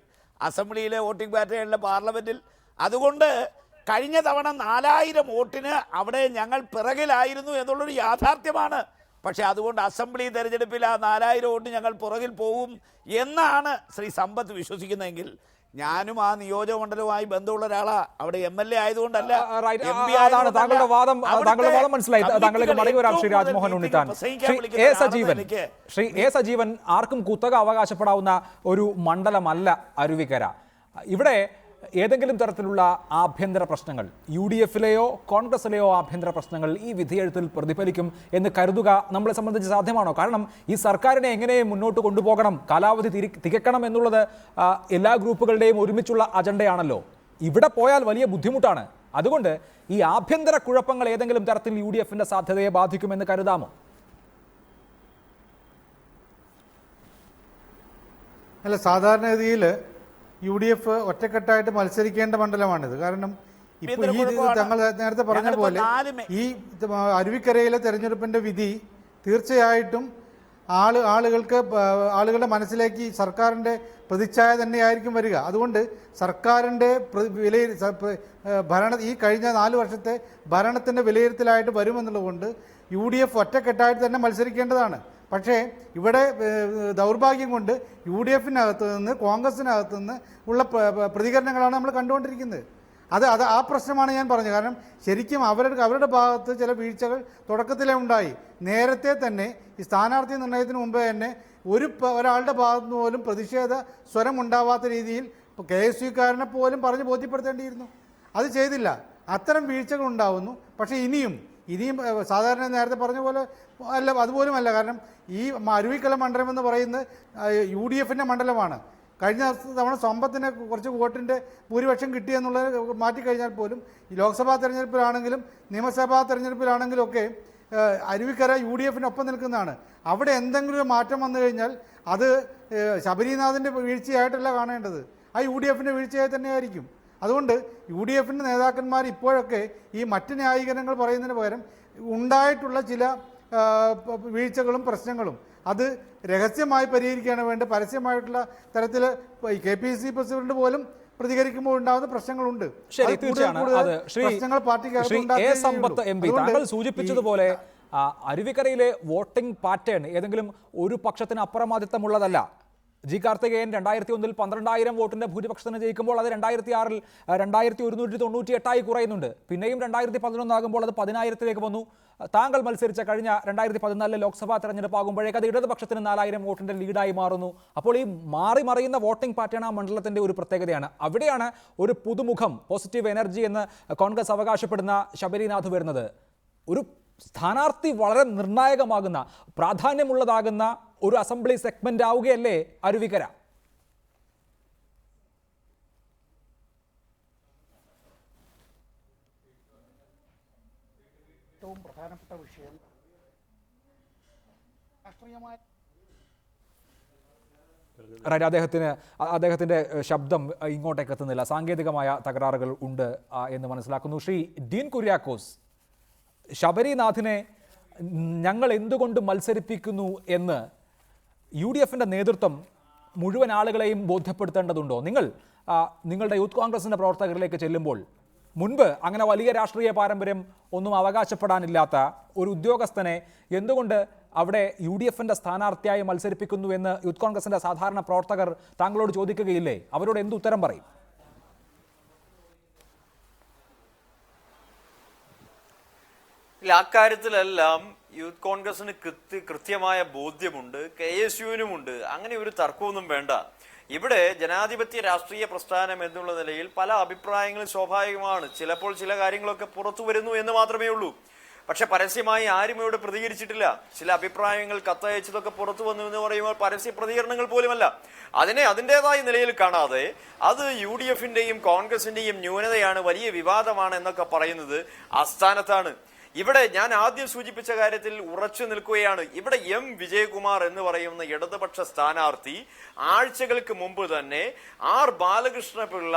അസംബ്ലിയിലെ വോട്ടിംഗ് പാറ്റേണിലെ പാർലമെൻറ്റിൽ. അതുകൊണ്ട് കഴിഞ്ഞ തവണ 4000 വോട്ടിന് അവിടെ ഞങ്ങൾ പിറകിലായിരുന്നു എന്നുള്ളൊരു യാഥാർത്ഥ്യമാണ്. പക്ഷേ അതുകൊണ്ട് അസംബ്ലി തെരഞ്ഞെടുപ്പിൽ ആ 4000 വോട്ട് ഞങ്ങൾ പുറകിൽ പോകും എന്നാണ് ശ്രീ സമ്പത്ത് വിശ്വസിക്കുന്നതെങ്കിൽ ഞാനും ആ നിയോജകമണ്ഡലവുമായി ബന്ധമുള്ള ഒരാളാ. അവിടെ MLA ആയതുകൊണ്ടല്ല, താങ്കളുടെ വാദം മനസ്സിലായി. താങ്കളിലേക്ക് മടങ്ങി വരാം ശ്രീ രാജ്മോഹൻ ഉണ്ണിത്താൻ. ശ്രീ എ സജീവൻ ആർക്കും കുത്തക അവകാശപ്പെടാവുന്ന ഒരു മണ്ഡലമല്ല അരുവിക്കര. ഇവിടെ ഏതെങ്കിലും തരത്തിലുള്ള ആഭ്യന്തര പ്രശ്നങ്ങൾ, UDFിലെയോ കോൺഗ്രസിലെയോ ആഭ്യന്തര പ്രശ്നങ്ങൾ ഈ വിധിയെഴുത്തിൽ പ്രതിഫലിക്കും എന്ന് കരുതുക നമ്മളെ സംബന്ധിച്ച് സാധ്യമാണോ? കാരണം ഈ സർക്കാരിനെ എങ്ങനെ മുന്നോട്ട് കൊണ്ടുപോകണം, കാലാവധി തികക്കണം എന്നുള്ളത് എല്ലാ ഗ്രൂപ്പുകളുടെയും ഒരുമിച്ചുള്ള അജണ്ടയാണല്ലോ. ഇവിടെ പോയാൽ വലിയ ബുദ്ധിമുട്ടാണ്. അതുകൊണ്ട് ഈ ആഭ്യന്തര കുഴപ്പങ്ങൾ ഏതെങ്കിലും തരത്തിൽ UDFിന്റെ സാധ്യതയെ ബാധിക്കുമെന്ന് കരുതാമോ? അല്ല, സാധാരണഗതിയിൽ UDF ഒറ്റക്കെട്ടായിട്ട് മത്സരിക്കേണ്ട മണ്ഡലമാണിത്. കാരണം ഇപ്പോൾ ഈ തങ്ങൾ നേരത്തെ പറഞ്ഞ പോലെ ഈ അരുവിക്കരയിലെ തെരഞ്ഞെടുപ്പിൻ്റെ വിധി തീർച്ചയായിട്ടും ആളുകളുടെ മനസ്സിലേക്ക് സർക്കാരിൻ്റെ പ്രതിച്ഛായ തന്നെയായിരിക്കും വരിക. അതുകൊണ്ട് സർക്കാരിൻ്റെ ഈ കഴിഞ്ഞ 4 വർഷത്തെ ഭരണത്തിൻ്റെ വിലയിരുത്തലായിട്ട് വരുമെന്നുള്ളതുകൊണ്ട് UDF ഒറ്റക്കെട്ടായിട്ട് തന്നെ മത്സരിക്കേണ്ടതാണ്. പക്ഷേ ഇവിടെ ദൗർഭാഗ്യം കൊണ്ട് UDFിനകത്ത് നിന്ന് കോൺഗ്രസിനകത്ത് നിന്ന് ഉള്ള പ്രതികരണങ്ങളാണ് നമ്മൾ കണ്ടുകൊണ്ടിരിക്കുന്നത്. അത് ആ പ്രശ്നമാണ് ഞാൻ പറഞ്ഞത്. കാരണം ശരിക്കും അവരുടെ ഭാഗത്ത് ചില വീഴ്ചകൾ തുടക്കത്തിലേ ഉണ്ടായി. നേരത്തെ തന്നെ ഈ സ്ഥാനാർത്ഥി നിർണയത്തിന് മുമ്പേ തന്നെ ഒരാളുടെ ഭാഗത്ത് നിന്ന് പോലും പ്രതിഷേധ സ്വരം ഉണ്ടാവാത്ത രീതിയിൽ KSUക്കാരനെ പോലും പറഞ്ഞ് ബോധ്യപ്പെടുത്തേണ്ടിയിരുന്നു. അത് ചെയ്തില്ല. അത്തരം വീഴ്ചകൾ ഉണ്ടാവുന്നു. പക്ഷേ ഇനിയും സാധാരണ നേരത്തെ പറഞ്ഞ പോലെ അല്ല, അതുപോലുമല്ല. കാരണം ഈ അരുവിക്കര മണ്ഡലം എന്ന് പറയുന്നത് UDFിൻ്റെ മണ്ഡലമാണ്. കഴിഞ്ഞ തവണ സമ്പത്തിന് കുറച്ച് വോട്ടിൻ്റെ ഭൂരിപക്ഷം കിട്ടിയെന്നുള്ളത് മാറ്റിക്കഴിഞ്ഞാൽ പോലും ഈ ലോക്സഭാ തെരഞ്ഞെടുപ്പിലാണെങ്കിലും നിയമസഭാ തെരഞ്ഞെടുപ്പിലാണെങ്കിലും ഒക്കെ അരുവിക്കര UDFിനൊപ്പം നിൽക്കുന്നതാണ്. അവിടെ എന്തെങ്കിലും ഒരു മാറ്റം വന്നു കഴിഞ്ഞാൽ അത് ശബരിനാഥിൻ്റെ വീഴ്ചയായിട്ടല്ല കാണേണ്ടത്, ആ UDFിൻ്റെ വീഴ്ചയായി തന്നെയായിരിക്കും. അതുകൊണ്ട് UDFിൻ്റെ നേതാക്കന്മാർ ഇപ്പോഴൊക്കെ ഈ മറ്റ് ന്യായീകരണങ്ങൾ പറയുന്നതിന് പകരം ഉണ്ടായിട്ടുള്ള ചില വീഴ്ചകളും പ്രശ്നങ്ങളും അത് രഹസ്യമായി പരിഹരിക്കുകയാണ് വേണ്ടത്. പരസ്യമായിട്ടുള്ള തരത്തിൽ KPCC പ്രസിഡന്റ് പോലും പ്രതികരിക്കുമ്പോൾ ഉണ്ടാകുന്ന പ്രശ്നങ്ങളുണ്ട്. താങ്കൾ സൂചിപ്പിച്ചതുപോലെ അരുവിക്കരയിലെ വോട്ടിംഗ് പാറ്റേൺ ഏതെങ്കിലും ഒരു പക്ഷത്തിന് അപ്രമാദിത്വമുള്ളതല്ല. ജി കാർത്തികേയൻ 2001 12,000 വോട്ടിന്റെ ഭൂരിപക്ഷത്തിന് ജയിക്കുമ്പോൾ അത് 2006 2198 കുറയുന്നുണ്ട്. പിന്നെയും 2011 ആകുമ്പോൾ അത് 10,000 വന്നു. താങ്കൾ മത്സരിച്ച കഴിഞ്ഞ 2014 ലോക്സഭാ തെരഞ്ഞെടുപ്പ് ആകുമ്പോഴേക്ക് അത് ഇടതുപക്ഷത്തിന് 4,000 വോട്ടിന്റെ ലീഡായി മാറുന്നു. അപ്പോൾ ഈ മറിയുന്ന വോട്ടിംഗ് പാറ്റേൺ ആ മണ്ഡലത്തിന്റെ ഒരു പ്രത്യേകതയാണ്. അവിടെയാണ് ഒരു പുതുമുഖം, പോസിറ്റീവ് എനർജി എന്ന് കോൺഗ്രസ് അവകാശപ്പെടുന്ന ശബരിനാഥ് വരുന്നത്. ഒരു സ്ഥാനാർത്ഥി വളരെ നിർണായകമാകുന്ന, പ്രാധാന്യമുള്ളതാകുന്ന ഒരു അസംബ്ലി സെഗ്മെന്റ് ആവുകയല്ലേ അരുവിക്കര? ഏറ്റവും പ്രധാനപ്പെട്ട വിഷയം രാഷ്ട്രീയമായ അദ്ദേഹത്തിന്റെ ശബ്ദം ഇങ്ങോട്ടേക്ക് എത്തുന്നില്ല, സാങ്കേതികമായ തകരാറുകൾ ഉണ്ട് എന്ന് മനസ്സിലാക്കുന്നു. ശ്രീ ഡീൻ കുര്യാക്കോസ്, ശബരിനാഥിനെ ഞങ്ങൾ എന്തുകൊണ്ട് മത്സരിപ്പിക്കുന്നു എന്ന് UDFിൻ്റെ നേതൃത്വം മുഴുവൻ ആളുകളെയും ബോധ്യപ്പെടുത്തേണ്ടതുണ്ടോ? നിങ്ങൾ നിങ്ങളുടെ യൂത്ത് കോൺഗ്രസിൻ്റെ പ്രവർത്തകരിലേക്ക് ചെല്ലുമ്പോൾ മുൻപ് അങ്ങനെ വലിയ രാഷ്ട്രീയ പാരമ്പര്യം ഒന്നും അവകാശപ്പെടാനില്ലാത്ത ഒരു ഉദ്യോഗസ്ഥനെ എന്തുകൊണ്ട് അവിടെ UDFന്റെ സ്ഥാനാർത്ഥിയായി മത്സരിപ്പിക്കുന്നു എന്ന് യൂത്ത് കോൺഗ്രസിൻ്റെ സാധാരണ പ്രവർത്തകർ താങ്കളോട് ചോദിക്കുകയില്ലേ? അവരോട് എന്ത് ഉത്തരം പറയും? അക്കാര്യത്തിലെല്ലാം യൂത്ത് കോൺഗ്രസിന് കൃത്യമായ ബോധ്യമുണ്ട്, KSUവിനുമുണ്ട്. അങ്ങനെ ഒരു തർക്കമൊന്നും വേണ്ട. ഇവിടെ ജനാധിപത്യ രാഷ്ട്രീയ പ്രസ്ഥാനം എന്നുള്ള നിലയിൽ പല അഭിപ്രായങ്ങളും സ്വാഭാവികമാണ്. ചിലപ്പോൾ ചില കാര്യങ്ങളൊക്കെ പുറത്തു വരുന്നു എന്ന് മാത്രമേ ഉള്ളൂ. പക്ഷെ പരസ്യമായി ആരും ഇവിടെ പ്രതികരിച്ചിട്ടില്ല. ചില അഭിപ്രായങ്ങൾ കത്തയച്ചതൊക്കെ പുറത്തു വന്നു എന്ന് പറയുമ്പോൾ പരസ്യ പ്രതികരണങ്ങൾ പോലുമല്ല. അതിനെ അതിൻ്റെതായ നിലയിൽ കാണാതെ അത് UDFന്റെയും കോൺഗ്രസിന്റെയും ന്യൂനതയാണ്, വലിയ വിവാദമാണ് എന്നൊക്കെ പറയുന്നത് ആസ്ഥാനത്താണ്. ഇവിടെ ഞാൻ ആദ്യം സൂചിപ്പിച്ച കാര്യത്തിൽ ഉറച്ചു നിൽക്കുകയാണ്. ഇവിടെ വിജയകുമാർ എന്ന് പറയുന്ന ഇടതുപക്ഷ സ്ഥാനാർത്ഥി ആഴ്ചകൾക്ക് മുമ്പ് തന്നെ ബാലകൃഷ്ണപിള്ള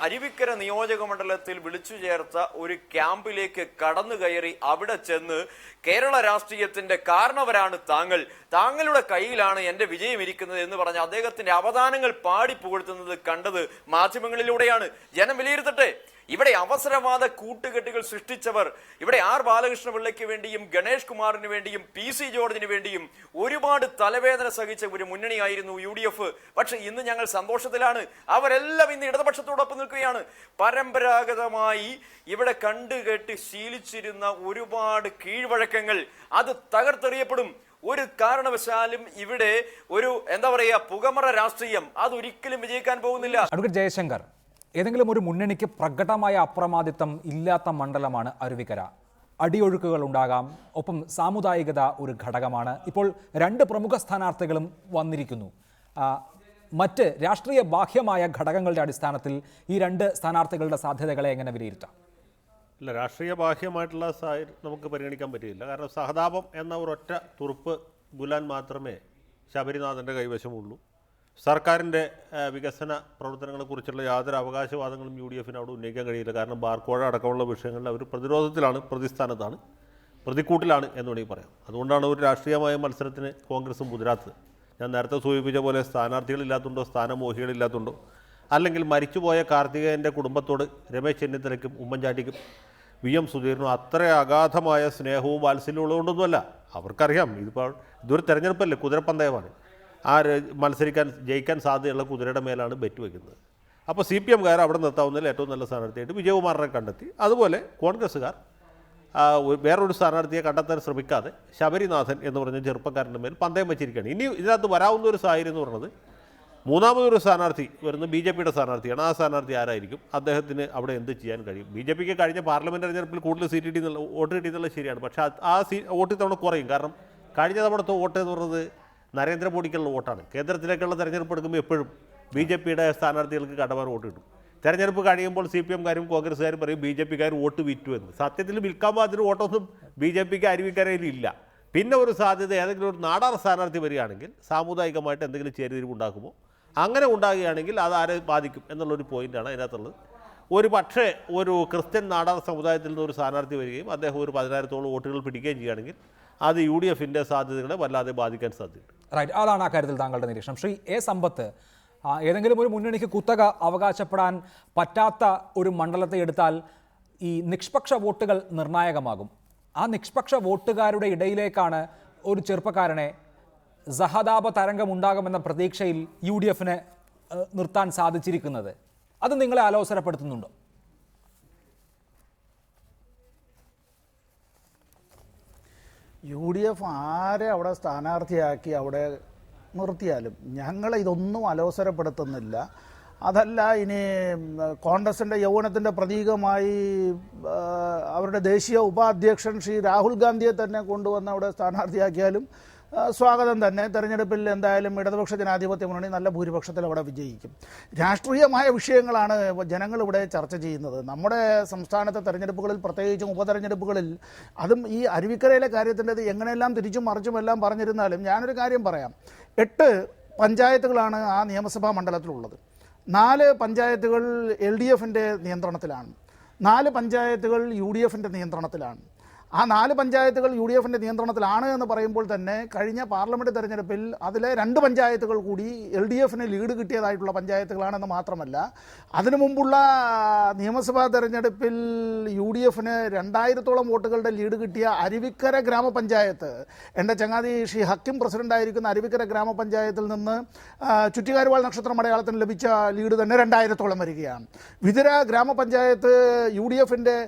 അരുവിക്കര നിയോജക മണ്ഡലത്തിൽ വിളിച്ചു ചേർത്ത ഒരു ക്യാമ്പിലേക്ക് കടന്നു കയറി അവിടെ ചെന്ന് കേരള രാഷ്ട്രീയത്തിന്റെ കാരണവരാണ് താങ്കൾ, താങ്കളുടെ കയ്യിലാണ് എന്റെ വിജയം ഇരിക്കുന്നത് എന്ന് പറഞ്ഞ അദ്ദേഹത്തിന്റെ അവദാനങ്ങൾ പാടി പുകഴ്ത്തുന്നത് കണ്ടത് മാധ്യമങ്ങളിലൂടെയാണ്. ജനം വിലയിരുത്തട്ടെ. ഇവിടെ അവസരവാദ കൂട്ടുകെട്ടുകൾ സൃഷ്ടിച്ചവർ, ഇവിടെ ബാലകൃഷ്ണപിള്ളയ്ക്ക് വേണ്ടിയും ഗണേഷ് കുമാറിന് വേണ്ടിയും PC ജോർജിന് വേണ്ടിയും ഒരുപാട് തലവേദന സഹിച്ച ഒരു മുന്നണിയായിരുന്നു UDF. പക്ഷെ ഇന്ന് ഞങ്ങൾ സന്തോഷത്തിലാണ്. അവരെല്ലാം ഇന്ന് ഇടതുപക്ഷത്തോടൊപ്പം നിൽക്കുകയാണ്. പരമ്പരാഗതമായി ഇവിടെ കണ്ടുകെട്ടി ശീലിച്ചിരുന്ന ഒരുപാട് കീഴ്വഴക്കങ്ങൾ അത് തകർത്തെറിയപ്പെടും. ഒരു കാരണവശാലും ഇവിടെ ഒരു പുകമറ രാഷ്ട്രീയം അതൊരിക്കലും വിജയിക്കാൻ പോകുന്നില്ല. അഡ്വക്കേറ്റ് ജയശങ്കർ, ഏതെങ്കിലും ഒരു മുന്നണിക്ക് പ്രകടമായ അപ്രമാദിത്വം ഇല്ലാത്ത മണ്ഡലമാണ് അരുവിക്കര. അടിയൊഴുക്കുകൾ ഉണ്ടാകാം, ഒപ്പം സാമുദായികത ഒരു ഘടകമാണ്. ഇപ്പോൾ 2 പ്രമുഖ സ്ഥാനാർത്ഥികളും വന്നിരിക്കുന്നു. മറ്റ് രാഷ്ട്രീയ ബാഹ്യമായ ഘടകങ്ങളുടെ അടിസ്ഥാനത്തിൽ ഈ 2 സ്ഥാനാർത്ഥികളുടെ സാധ്യതകളെ എങ്ങനെ വിലയിരുത്താം? ഇല്ല, രാഷ്ട്രീയ ബാഹ്യമായിട്ടുള്ള നമുക്ക് പരിഗണിക്കാൻ പറ്റില്ല. കാരണം സഹതാപം എന്ന ഒരൊറ്റ തുറുപ്പ് ഗുലാൻ മാത്രമേ ശബരിനാഥൻ്റെ കൈവശമുള്ളൂ. സർക്കാരിൻ്റെ വികസന പ്രവർത്തനങ്ങളെക്കുറിച്ചുള്ള യാതൊരു അവകാശവാദങ്ങളും UDFന് അവിടെ ഉന്നയിക്കാൻ കഴിയില്ല. കാരണം ബാർക്കോഴ അടക്കമുള്ള വിഷയങ്ങളിൽ അവർ പ്രതിരോധത്തിലാണ്, പ്രതിസ്ഥാനത്താണ്, പ്രതിക്കൂട്ടിലാണ് എന്ന് വേണമെങ്കിൽ പറയാം. അതുകൊണ്ടാണ് ഒരു രാഷ്ട്രീയമായ മത്സരത്തിന് കോൺഗ്രസും മുതിരാത്തത്. ഞാൻ നേരത്തെ സൂചിപ്പിച്ച പോലെ സ്ഥാനാർത്ഥികളില്ലാത്തതുണ്ടോ, സ്ഥാനമോഹികളില്ലാത്തതുണ്ടോ, അല്ലെങ്കിൽ മരിച്ചുപോയ കാർത്തികേയൻ്റെ കുടുംബത്തോട് രമേശ് ചെന്നിത്തലയ്ക്കും ഉമ്മൻചാണ്ടിക്കും VM സുധീറിനും അത്ര അഗാധമായ സ്നേഹവും വാത്സല്യവും ഉള്ളതുകൊണ്ടൊന്നുമല്ല. അവർക്കറിയാം ഇതൊരു തെരഞ്ഞെടുപ്പല്ലേ, കുതിരപ്പന്തയമാണ്. ജയിക്കാൻ സാധ്യതയുള്ള കുതിരയുടെ മേലാണ് ബെറ്റ് വയ്ക്കുന്നത്. അപ്പോൾ CPMകാർ അവിടെ നിർത്താവുന്നതിൽ ഏറ്റവും നല്ല സ്ഥാനാർത്ഥിയായിട്ട് വിജയകുമാറിനെ കണ്ടെത്തി. അതുപോലെ കോൺഗ്രസ്സുകാർ വേറൊരു സ്ഥാനാർത്ഥിയെ കണ്ടെത്താൻ ശ്രമിക്കാതെ ശബരിനാഥൻ എന്ന് പറഞ്ഞ ചെറുപ്പക്കാരൻ്റെ മേൽ പന്തയം വെച്ചിരിക്കുകയാണ്. ഇനി ഇതിനകത്ത് വരാവുന്ന ഒരു സാഹചര്യം എന്ന് പറയുന്നത് മൂന്നാമതൊരു സ്ഥാനാർത്ഥി വരുന്നത് BJPയുടെ സ്ഥാനാർത്ഥിയാണ്. ആ സ്ഥാനാർത്ഥി ആരായിരിക്കും, അദ്ദേഹത്തിന് അവിടെ എന്ത് ചെയ്യാൻ കഴിയും? BJPക്ക് കഴിഞ്ഞ പാർലമെൻറ്റ് തെരഞ്ഞെടുപ്പിൽ കൂടുതൽ വോട്ട് കിട്ടിയെന്നുള്ളത് ശരിയാണ്. പക്ഷേ വോട്ട് തവണ കുറയും. കാരണം കഴിഞ്ഞ തവണത്തെ വോട്ട് എന്ന് പറയുന്നത് നരേന്ദ്രമോദിക്കുള്ള വോട്ടാണ്. കേന്ദ്രത്തിലേക്കുള്ള തെരഞ്ഞെടുപ്പ് എടുക്കുമ്പോൾ എപ്പോഴും BJPയുടെ സ്ഥാനാർത്ഥികൾക്ക് കടമാർ വോട്ട് കിട്ടും. തെരഞ്ഞെടുപ്പ് കഴിയുമ്പോൾ CPMകാരും കോൺഗ്രസ്സുകാരും പറയും BJPക്കാർ വോട്ട് വിറ്റു എന്ന്. സത്യത്തിൽ വിൽക്കാൻ പാകത്തിന് വോട്ടൊന്നും BJPക്ക് അരുവിക്കരയിൽ ഇല്ല. പിന്നെ ഒരു സാധ്യത ഏതെങ്കിലും ഒരു നാടാർ സ്ഥാനാർത്ഥി വരികയാണെങ്കിൽ സാമുദായികമായിട്ട് എന്തെങ്കിലും ചേരിതിരിവുണ്ടാക്കുമോ, അങ്ങനെ ഉണ്ടാകുകയാണെങ്കിൽ അത് ആരെ ബാധിക്കും എന്നുള്ളൊരു പോയിൻ്റാണ് അതിനകത്തുള്ളത്. പക്ഷേ ഒരു ക്രിസ്ത്യൻ നാടാർ സമുദായത്തിൽ നിന്ന് ഒരു സ്ഥാനാർത്ഥി വരികയും അദ്ദേഹം ഒരു 10,000-ഓളം വോട്ടുകൾ പിടിക്കുകയും ചെയ്യുകയാണെങ്കിൽ അത് UDFന്റെ സാധ്യതകളെ വല്ലാതെ ബാധിക്കാൻ സാധ്യതയുണ്ട്. റൈറ്റ്, അതാണ് ആ കാര്യത്തിൽ താങ്കളുടെ നിരീക്ഷണം. ശ്രീ A. സമ്പത്ത്, ഏതെങ്കിലും ഒരു മുന്നണിക്ക് കുത്തക അവകാശപ്പെടാൻ പറ്റാത്ത ഒരു മണ്ഡലത്തെ എടുത്താൽ ഈ നിഷ്പക്ഷ വോട്ടുകൾ നിർണായകമാകും. ആ നിഷ്പക്ഷ വോട്ടുകാരുടെ ഇടയിലേക്കാണ് ഒരു ചെറുപ്പക്കാരനെ സഹതാപ തരംഗമുണ്ടാകുമെന്ന പ്രതീക്ഷയിൽ UDFന് നിർത്താൻ സാധിച്ചിരിക്കുന്നത്. അത് നിങ്ങളെ ആലോചനപ്പെടുത്തുന്നുണ്ടോ? UDF ആരെ അവിടെ സ്ഥാനാർത്ഥിയാക്കി അവിടെ നിർത്തിയാലും ഞങ്ങൾ ഇതൊന്നും അലോസരപ്പെടുത്തുന്നില്ല. അതല്ല, ഇനി കോൺഗ്രസിൻ്റെ യൗവനത്തിൻ്റെ പ്രതീകമായി അവരുടെ ദേശീയ ഉപാധ്യക്ഷൻ ശ്രീ രാഹുൽ ഗാന്ധിയെ തന്നെ കൊണ്ടുവന്ന് അവിടെ സ്ഥാനാർത്ഥിയാക്കിയാലും സ്വാഗതം തന്നെ. തെരഞ്ഞെടുപ്പിൽ എന്തായാലും ഇടതുപക്ഷ ജനാധിപത്യ മുന്നണി നല്ല ഭൂരിപക്ഷത്തിൽ അവിടെ വിജയിക്കും. രാഷ്ട്രീയമായ വിഷയങ്ങളാണ് ജനങ്ങളിവിടെ ചർച്ച ചെയ്യുന്നത്. നമ്മുടെ സംസ്ഥാനത്തെ തെരഞ്ഞെടുപ്പുകളിൽ, പ്രത്യേകിച്ചും ഉപതെരഞ്ഞെടുപ്പുകളിൽ, അതും ഈ അരുവിക്കരയിലെ കാര്യത്തിൻ്റെത് എങ്ങനെയെല്ലാം തിരിച്ചും മറിച്ചുമെല്ലാം പറഞ്ഞിരുന്നാലും ഞാനൊരു കാര്യം പറയാം. 8 പഞ്ചായത്തുകളാണ് ആ നിയമസഭാ മണ്ഡലത്തിലുള്ളത്. 4 പഞ്ചായത്തുകൾ LDFൻ്റെ നിയന്ത്രണത്തിലാണ്, 4 പഞ്ചായത്തുകൾ UDFൻ്റെ നിയന്ത്രണത്തിലാണ്. ആ 4 പഞ്ചായത്തുകൾ UDFിൻ്റെ നിയന്ത്രണത്തിലാണ് എന്ന് പറയുമ്പോൾ തന്നെ കഴിഞ്ഞ പാർലമെൻറ്റ് തെരഞ്ഞെടുപ്പിൽ അതിലെ 2 പഞ്ചായത്തുകൾ കൂടി LDFിന് ലീഡ് കിട്ടിയതായിട്ടുള്ള പഞ്ചായത്തുകളാണെന്ന് മാത്രമല്ല, അതിനു മുമ്പുള്ള നിയമസഭാ തെരഞ്ഞെടുപ്പിൽ UDFിന് 2000-ഓളം വോട്ടുകളുടെ ലീഡ് കിട്ടിയ അരുവിക്കര ഗ്രാമപഞ്ചായത്ത്, എൻ്റെ ചങ്ങാതി ശ്രീ ഹക്കിം പ്രസിഡൻ്റായിരിക്കുന്ന അരുവിക്കര ഗ്രാമപഞ്ചായത്തിൽ നിന്ന് ചുറ്റിക്കാരുവാൾ നക്ഷത്രം അടയാളത്തിന് ലഭിച്ച ലീഡ് തന്നെ 2000-ഓളം വരികയാണ്. വിതുര ഗ്രാമപഞ്ചായത്ത് UDFിൻ്റെ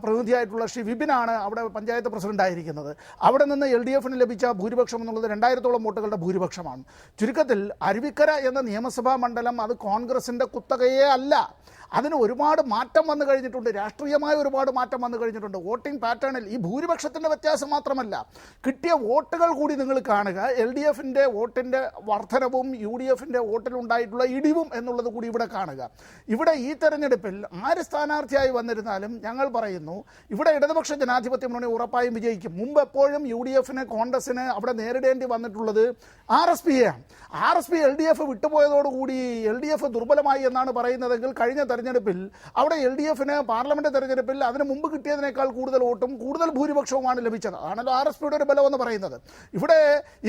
പ്രതിനിധിയായിട്ടുള്ള ശ്രീ വിപിനാണ് അവിടെ പഞ്ചായത്ത് പ്രസിഡൻ്റായിരിക്കുന്നത്. അവിടെ നിന്ന് LDFിന് ലഭിച്ച ഭൂരിപക്ഷം എന്നുള്ളത് 2000-ഓളം വോട്ടുകളുടെ ഭൂരിപക്ഷമാണ്. ചുരുക്കത്തിൽ അരുവിക്കര എന്ന നിയമസഭാ മണ്ഡലം അത് കോൺഗ്രസിൻ്റെ കുത്തകയേ അല്ല. അതിന് ഒരുപാട് മാറ്റം വന്നു കഴിഞ്ഞിട്ടുണ്ട്, രാഷ്ട്രീയമായ ഒരുപാട് മാറ്റം വന്നു കഴിഞ്ഞിട്ടുണ്ട്. വോട്ടിംഗ് പാറ്റേണിൽ ഈ ഭൂരിപക്ഷത്തിൻ്റെ വ്യത്യാസം മാത്രമല്ല, കിട്ടിയ വോട്ടുകൾ കൂടി നിങ്ങൾ കാണുക. LDFിൻ്റെ വോട്ടിൻ്റെ വർധനവും UDFിൻ്റെ വോട്ടിലുണ്ടായിട്ടുള്ള ഇടിവും എന്നുള്ളത് കൂടി ഇവിടെ കാണുക. ഇവിടെ ഈ തെരഞ്ഞെടുപ്പിൽ ആര് സ്ഥാനാർത്ഥിയായി വന്നിരുന്നാലും ഞങ്ങൾ പറയുന്നു, ഇവിടെ ഇടതുപക്ഷ ജനാധിപത്യ മുന്നണി ഉറപ്പായും വിജയിക്കും. മുമ്പ് എപ്പോഴും UDFിന് കോൺഗ്രസിന് അവിടെ നേരിടേണ്ടി വന്നിട്ടുള്ളത് RSPയാണ്. RSP LDF വിട്ടുപോയതോടുകൂടി LDF ദുർബലമായി എന്നാണ് പറയുന്നതെങ്കിൽ കഴിഞ്ഞ തെരഞ്ഞെടുപ്പിൽ അവിടെ LDFിന് പാർലമെന്റ് തെരഞ്ഞെടുപ്പിൽ അതിന് മുമ്പ് കിട്ടിയതിനേക്കാൾ കൂടുതൽ വോട്ടും കൂടുതൽ ഭൂരിപക്ഷവുമാണ് ലഭിച്ചത്. ആണല്ലോ RSPയുടെ ഒരു ബലമെന്ന് പറയുന്നത്. ഇവിടെ